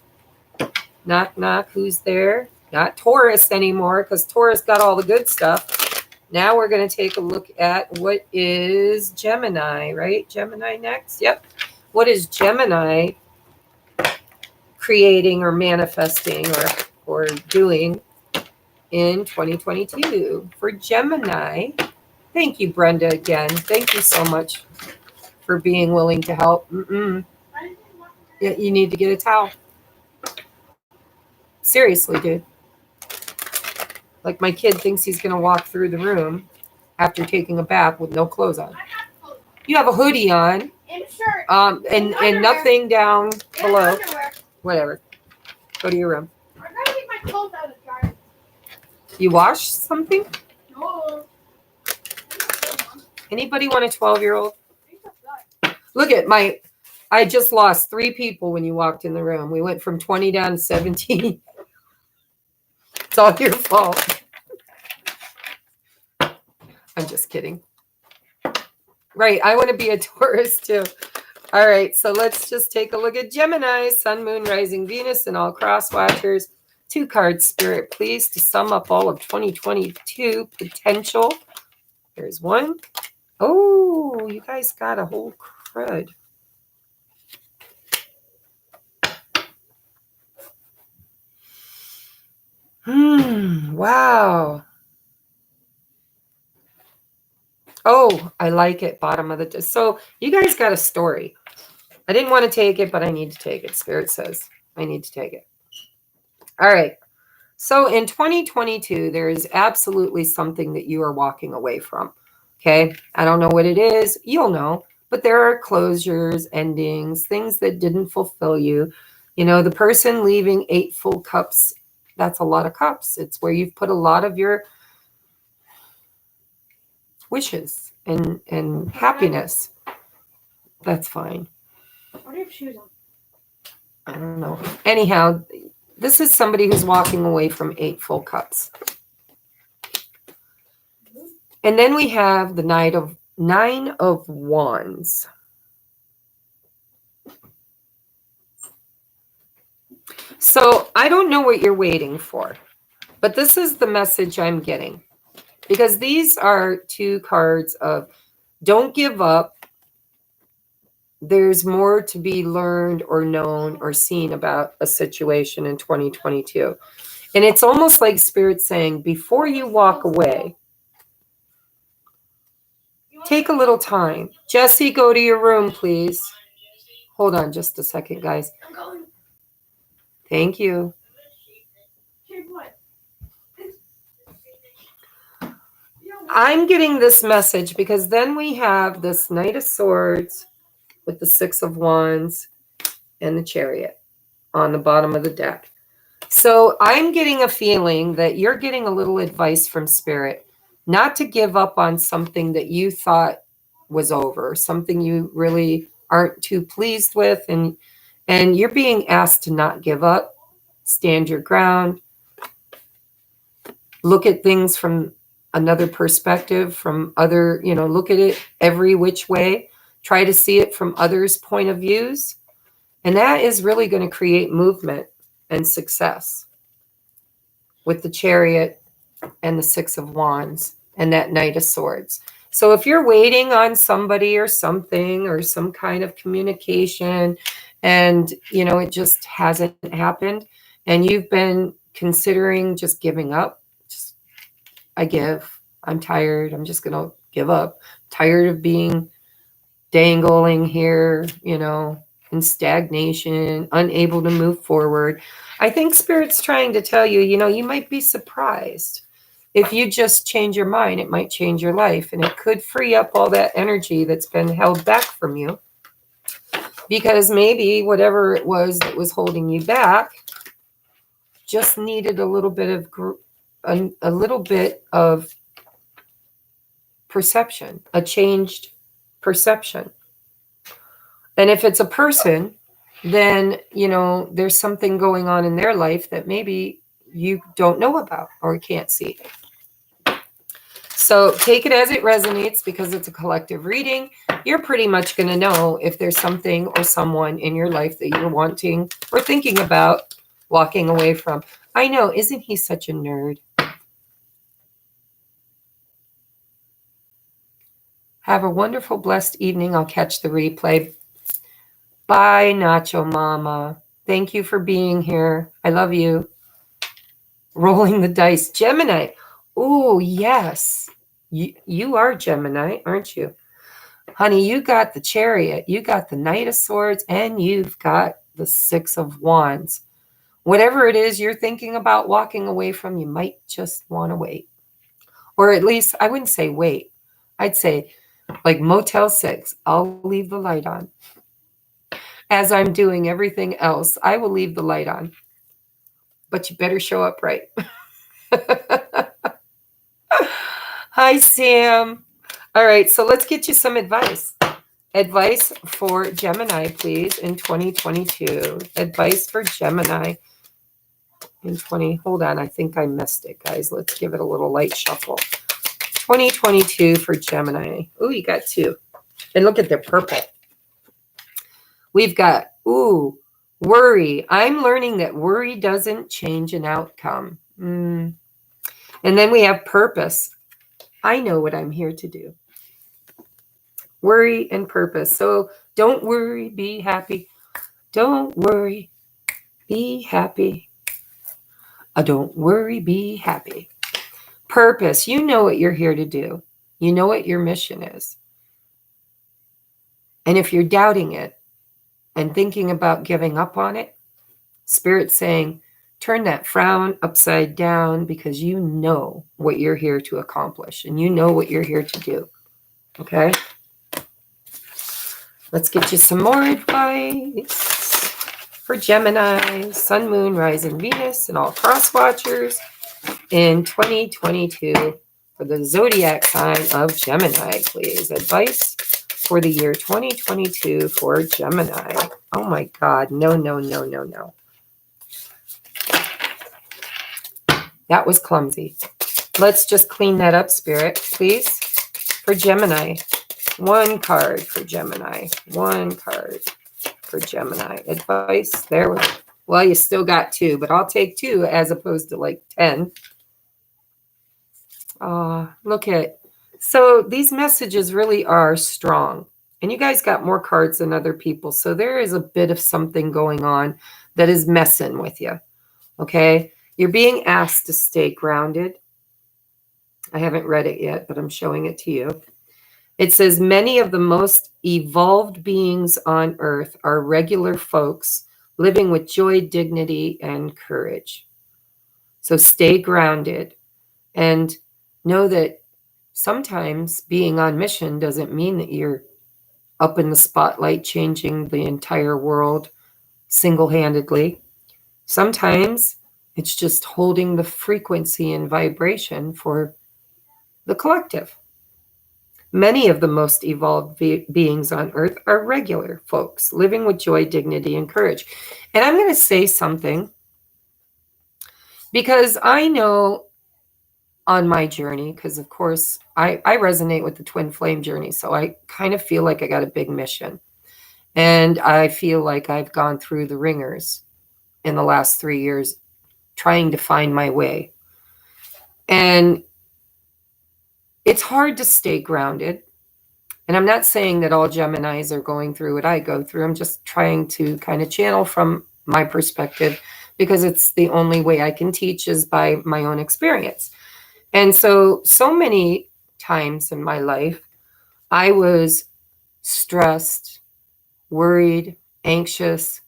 A: Knock, knock. Who's there? Not Taurus anymore, because Taurus got all the good stuff. Now we're going to take a look at what is Gemini, right? Gemini next. Yep. What is Gemini creating or manifesting or doing in 2022? For Gemini, thank you, Brenda, again. Thank you so much for being willing to help. Yeah, you need to get a towel. Seriously, dude. Like my kid thinks he's going to walk through the room after taking a bath with no clothes on. You have a hoodie on. And nothing down below. Whatever. Go to your room.
B: I'm going to get my clothes out of the dryer.
A: You wash something?
B: No.
A: Anybody want a 12-year-old? Look at I just lost 3 people when you walked in the room. We went from 20 down to 17. It's all your fault. I'm just kidding. Right, I want to be a Taurus too. All right, so let's just take a look at Gemini, Sun, Moon, Rising, Venus, and all cross watchers. 2 cards, Spirit, please, to sum up all of 2022 potential. There's 1. Oh, you guys got a whole crud. Wow. Oh, I like it. Bottom of the... So you guys got a story. I didn't want to take it, but I need to take it. Spirit says I need to take it. All right. So in 2022, there is absolutely something that you are walking away from. Okay. I don't know what it is. You'll know. But there are closures, endings, things that didn't fulfill you. The person leaving 8 full cups, that's a lot of cups. It's where you've put a lot of your wishes and happiness. That's fine.
B: What do you have shoes on?
A: I don't know. Anyhow, this is somebody who's walking away from 8 full cups. And then we have the 9 of Wands. So I don't know what you're waiting for, but this is the message I'm getting. Because these are 2 cards of don't give up. There's more to be learned or known or seen about a situation in 2022. And it's almost like Spirit saying, before you walk away, take a little time. Jesse, go to your room, please. Hold on just a second, guys.
B: I'm going.
A: Thank you. I'm getting this message because then we have this Knight of Swords with the 6 of Wands and the Chariot on the bottom of the deck. So I'm getting a feeling that you're getting a little advice from Spirit not to give up on something that you thought was over, something you really aren't too pleased with, and you're being asked to not give up, stand your ground, look at things from another perspective, from other, look at it every which way. Try to see it from others' point of views. And that is really going to create movement and success with the Chariot and the 6 of Wands and that Knight of Swords. So if you're waiting on somebody or something or some kind of communication and, it just hasn't happened and you've been considering just giving up, just I give. I'm tired. I'm just going to give up. Tired of being dangling here, in stagnation, unable to move forward. I think Spirit's trying to tell you, you might be surprised. If you just change your mind, it might change your life. And it could free up all that energy that's been held back from you. Because maybe whatever it was that was holding you back just needed a little bit of perception, a changed perception. And if it's a person, then, there's something going on in their life that maybe you don't know about or can't see. So take it as it resonates, because it's a collective reading. You're pretty much going to know if there's something or someone in your life that you're wanting or thinking about walking away from. I know, isn't he such a nerd? Have a wonderful, blessed evening. I'll catch the replay. Bye, Nacho Mama. Thank you for being here. I love you. Rolling the dice. Gemini. Oh, yes. You are Gemini, aren't you? Honey, you got the Chariot. You got the Knight of Swords. And you've got the Six of Wands. Whatever it is you're thinking about walking away from, you might just want to wait. Or at least, I wouldn't say wait. I'd say, like Motel 6, I'll leave the light on. As I'm doing everything else, I will leave the light on. But you better show up right. Hi, Sam. All right, so let's get you some advice. Advice for Gemini, please, in 2022. Advice for Gemini in 20. Hold on, I think I missed it, guys. Let's give it a little light shuffle. 2022 for Gemini. Oh, you got two. And look at the purple. We've got, worry. I'm learning that worry doesn't change an outcome. And then we have purpose. I know what I'm here to do. Worry and purpose. So don't worry, be happy. Don't worry, be happy. Don't worry, be happy. Purpose. You know what you're here to do. You know what your mission is. And if you're doubting it and thinking about giving up on it, Spirit's saying, turn that frown upside down, because you know what you're here to accomplish and you know what you're here to do. Okay? Let's get you some more advice for Gemini, Sun, Moon, Rising, Venus, and all cross watchers in 2022 for the zodiac sign of Gemini, please. Advice for the year 2022 for Gemini. Oh my God. No. That was clumsy. Let's just clean that up, Spirit, please. For Gemini. One card for Gemini. One card for Gemini. Advice. There we go. Well, you still got two, but I'll take two as opposed to like 10. Look at. So these messages really are strong. And you guys got more cards than other people. So there is a bit of something going on that is messing with you. Okay? You're being asked to stay grounded. I haven't read it yet, but I'm showing it to you. It says, many of the most evolved beings on earth are regular folks living with joy, dignity, and courage. So stay grounded and know that sometimes being on mission doesn't mean that you're up in the spotlight changing the entire world single-handedly. Sometimes it's just holding the frequency and vibration for the collective. Many of the most evolved beings on earth are regular folks living with joy, dignity, and courage. And I'm going to say something because I know on my journey, because of course I resonate with the twin flame journey. So I kind of feel like I got a big mission. And I feel like I've gone through the ringers in the last 3 years trying to find my way. And it's hard to stay grounded. And I'm not saying that all Geminis are going through what I go through. I'm just trying to kind of channel from my perspective, because it's the only way I can teach is by my own experience. And so many times in my life, I was stressed, worried, anxious,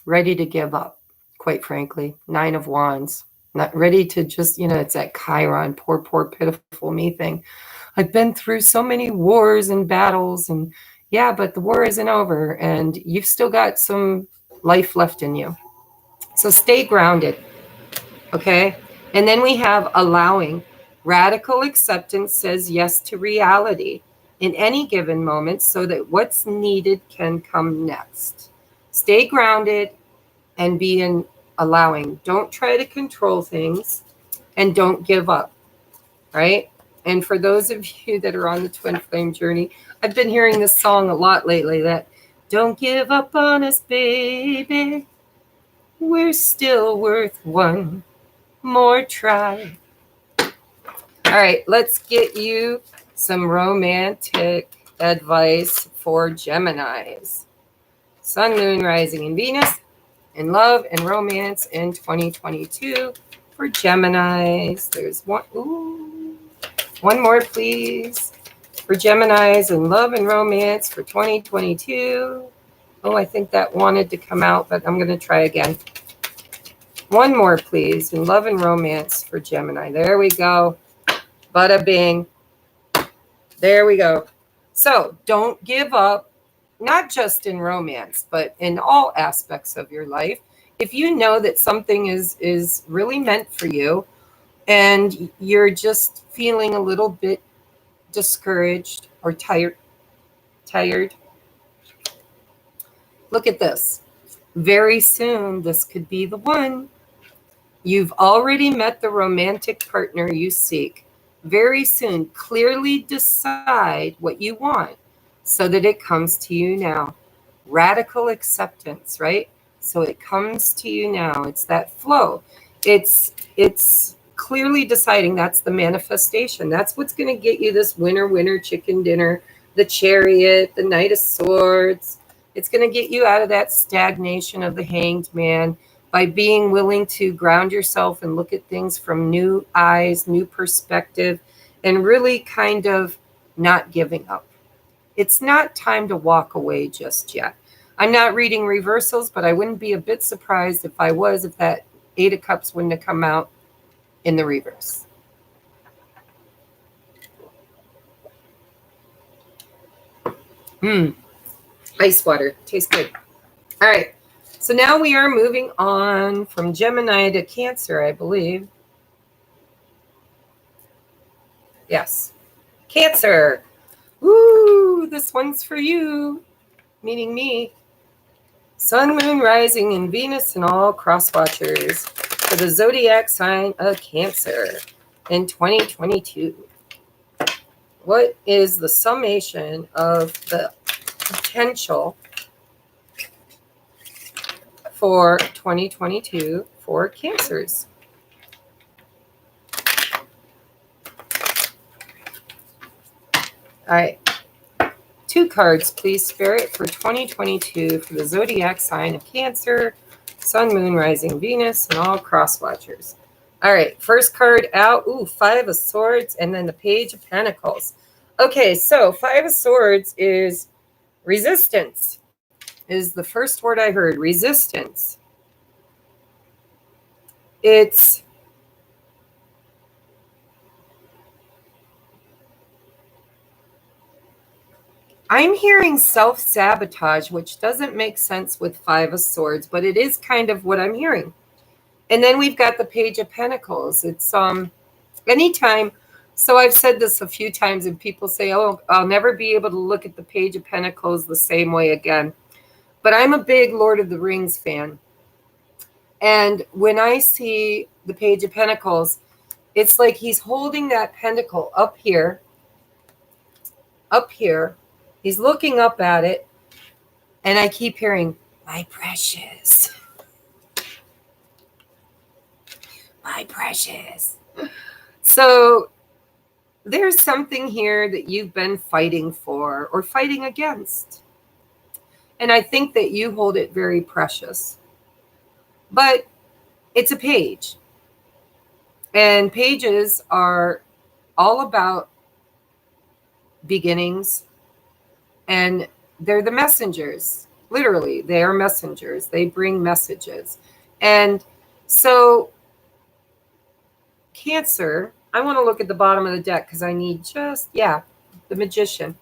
A: ready to give up, quite frankly. 9 of Wands, not ready to just, it's that Chiron, poor, pitiful me thing. I've been through so many wars and battles, and yeah, but the war isn't over, and you've still got some life left in you. So stay grounded, okay? And then we have allowing. Radical acceptance says yes to reality in any given moment so that what's needed can come next. Stay grounded and be in allowing. Don't try to control things and don't give up, right? And for those of you that are on the twin flame journey, I've been hearing this song a lot lately, that don't give up on us, baby. We're still worth one more try. All right, let's get you some romantic advice for Geminis. Sun, Moon, Rising, and Venus in love and romance in 2022 for Geminis. There's one. Ooh, one more, please, for Geminis in love and romance for 2022. Oh, I think that wanted to come out, but I'm going to try again. One more, please, in love and romance for Gemini. There we go. Bada bing. There we go. So don't give up, not just in romance, but in all aspects of your life. If you know that something is really meant for you and you're just feeling a little bit discouraged or tired, look at this. Very soon, this could be the one. You've already met the romantic partner you seek. Very soon, clearly decide what you want so that it comes to you now. Radical acceptance, right? So it comes to you now. It's that flow. It's clearly deciding. That's the manifestation. That's what's going to get you this winner chicken dinner, the Chariot, the Knight of Swords. It's going to get you out of that stagnation of the Hanged Man by being willing to ground yourself and look at things from new eyes, new perspective, and really kind of not giving up. It's not time to walk away just yet. I'm not reading reversals, but I wouldn't be a bit surprised if I was, if that 8 of Cups wouldn't have come out in the reverse. Ice water. Tastes good. All right. So now we are moving on from Gemini to Cancer, I believe. Yes. Cancer. Ooh, this one's for you, meaning me. Sun, Moon, Rising, and Venus and all cross watchers for the zodiac sign of Cancer in 2022. What is the summation of the potential for 2022 for Cancers? All right. 2 cards, please, Spirit, for 2022 for the zodiac sign of Cancer, Sun, Moon, Rising, Venus, and all cross watchers. All right, first card out. Ooh, 5 of Swords, and then the Page of Pentacles. Okay, so 5 of Swords is resistance, is the first word I heard, resistance. I'm hearing self-sabotage, which doesn't make sense with 5 of Swords, but it is kind of what I'm hearing. And then we've got the Page of Pentacles. It's anytime. So I've said this a few times, and people say, oh, I'll never be able to look at the Page of Pentacles the same way again. But I'm a big Lord of the Rings fan. And when I see the Page of Pentacles, it's like he's holding that pentacle up here. He's looking up at it. And I keep hearing, my precious. My precious. So there's something here that you've been fighting for or fighting against. And I think that you hold it very precious. But it's a page. And pages are all about beginnings, and they're the messengers. Literally, they are messengers. They bring messages. And so, Cancer, I want to look at the bottom of the deck because I need the Magician.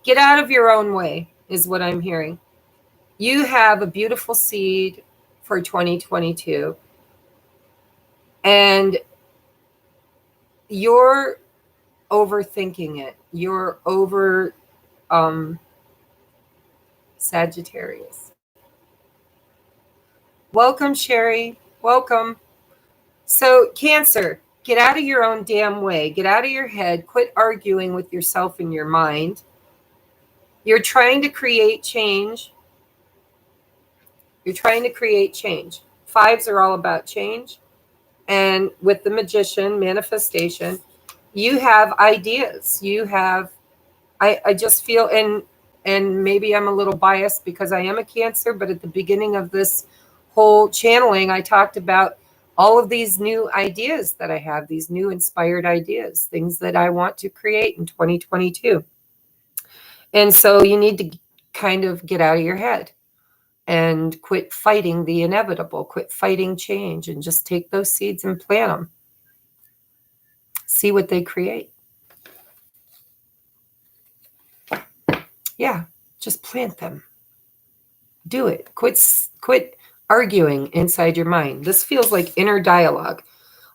A: Get out of your own way is what I'm hearing. You have a beautiful seed for 2022, and you're overthinking it. You're over Sagittarius. Welcome, Sherry. Welcome. So, Cancer, get out of your own damn way. Get out of your head. Quit arguing with yourself in your mind. You're trying to create change. You're trying to create change. Fives are all about change. And with the Magician, manifestation, you have ideas. You have, I just feel, and maybe I'm a little biased because I am a Cancer, but at the beginning of this whole channeling, I talked about all of these new ideas that I have, these new inspired ideas, things that I want to create in 2022. And so you need to kind of get out of your head and quit fighting the inevitable, quit fighting change, and just take those seeds and plant them. See what they create. Yeah, just plant them. Do it. Quit arguing inside your mind. This feels like inner dialogue.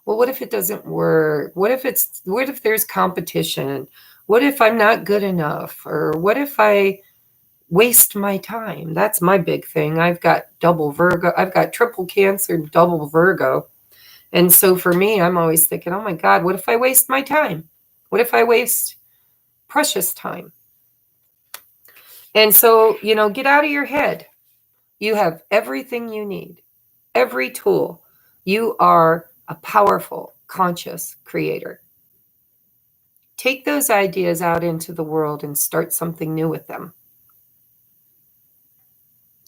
A: Well, what if it doesn't work? What if there's competition? What if I'm not good enough? Or what if I waste my time? That's my big thing. I've got double Virgo. I've got triple Cancer, double Virgo. And so for me, I'm always thinking, oh my God, what if I waste my time? What if I waste precious time? And so, get out of your head. You have everything you need, every tool. You are a powerful, conscious creator. Take those ideas out into the world and start something new with them.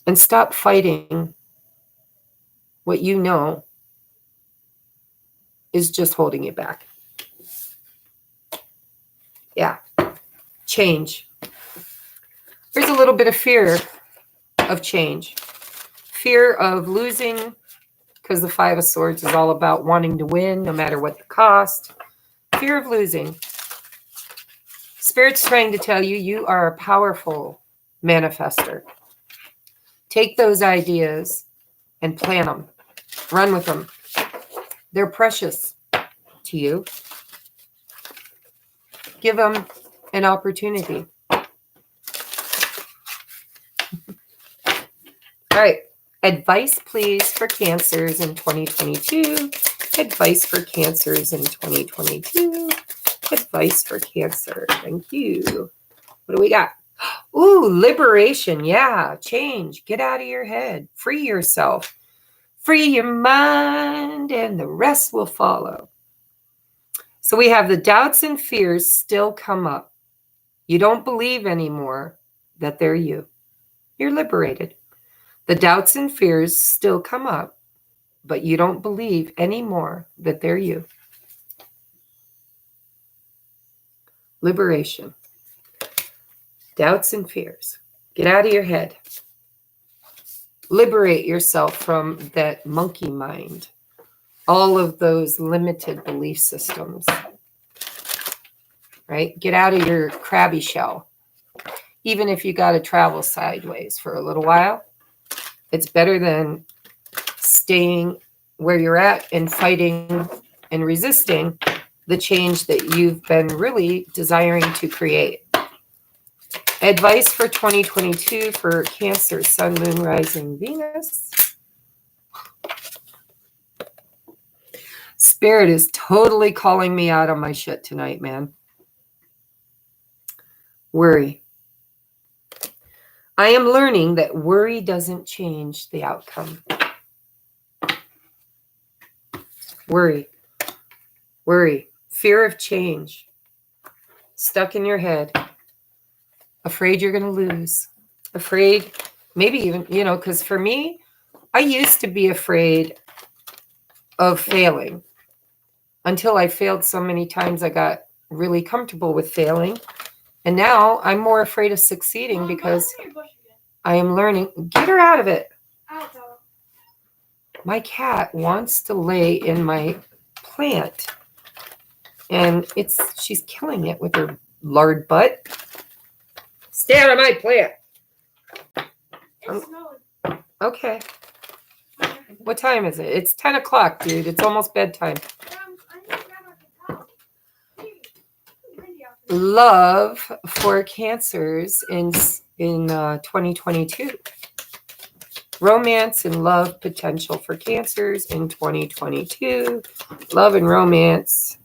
A: And stop fighting what you know is just holding you back. Yeah. Change. There's a little bit of fear of change. Fear of losing, because the Five of Swords is all about wanting to win no matter what the cost. Fear of losing. Spirit's trying to tell you, you are a powerful manifester. Take those ideas and plant them. Run with them. They're precious to you. Give them an opportunity. All right. Advice, please, for Cancers in 2022. Advice for Cancers in 2022. Advice for Cancer. Thank you. What do we got? Ooh, liberation. Yeah, change. Get out of your head. Free yourself. Free your mind, and the rest will follow. So we have the doubts and fears still come up. You don't believe anymore that they're you. You're liberated. The doubts and fears still come up, but you don't believe anymore that they're you. Liberation. Doubts and fears. Get out of your head. Liberate yourself from that monkey mind. All of those limited belief systems. Right? Get out of your crabby shell. Even if you got to travel sideways for a little while, it's better than staying where you're at and fighting and resisting the change that you've been really desiring to create. Advice for 2022 for Cancer, Sun, Moon, Rising, Venus. Spirit is totally calling me out on my shit tonight, man. Worry. I am learning that worry doesn't change the outcome. Worry. Worry. Fear of change. Stuck in your head. Afraid you're going to lose. Afraid, maybe even, because for me, I used to be afraid of failing. until I failed so many times, I got really comfortable with failing. And now I'm more afraid of succeeding
B: Mom, go
A: because
B: look at your bush again.
A: I am learning. Get her out of it.
B: Ow, Bella.
A: My cat wants to lay in my plant. And she's killing it with her lard butt. Stay out of my plant.
B: It's snowing.
A: Okay. What time is it? It's 10 o'clock, dude. It's almost bedtime.
B: I need to grab my towel. Hey, it's windy out there.
A: Love for Cancers in 2022. Romance and love potential for Cancers in 2022. Love and romance.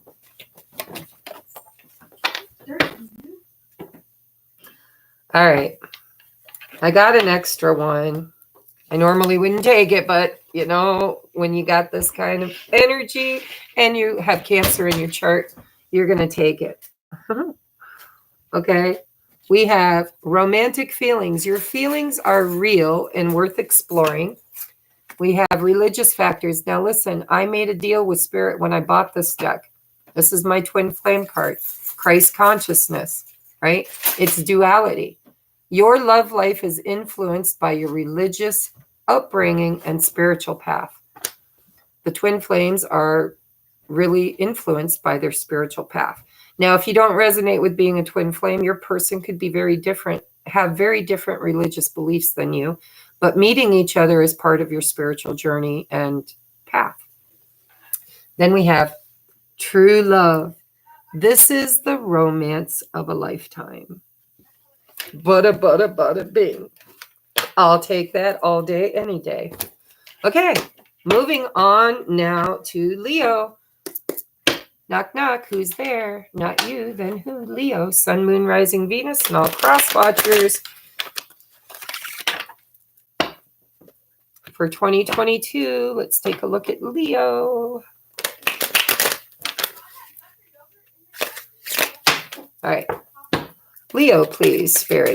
A: All right. I got an extra one. I normally wouldn't take it, but you know, when you got this kind of energy and you have Cancer in your chart, you're going to take it. Okay. We have romantic feelings. Your feelings are real and worth exploring. We have religious factors. Now, listen, I made a deal with Spirit when I bought this deck. This is my twin flame card, Christ consciousness, right? It's duality. Your love life is influenced by your religious upbringing and spiritual path. The twin flames are really influenced by their spiritual path. Now, if you don't resonate with being a twin flame, your person could be very different, have very different religious beliefs than you, but meeting each other is part of your spiritual journey and path. Then we have true love. This is the romance of a lifetime. Bada bing. I'll take that all day, any day. Okay, moving on now to Leo. Knock, knock. Who's there? Not you. Then who? Leo. Sun, moon, rising, Venus, and all cross watchers for 2022. Let's take a look at Leo. All right. Leo, please, Spirit.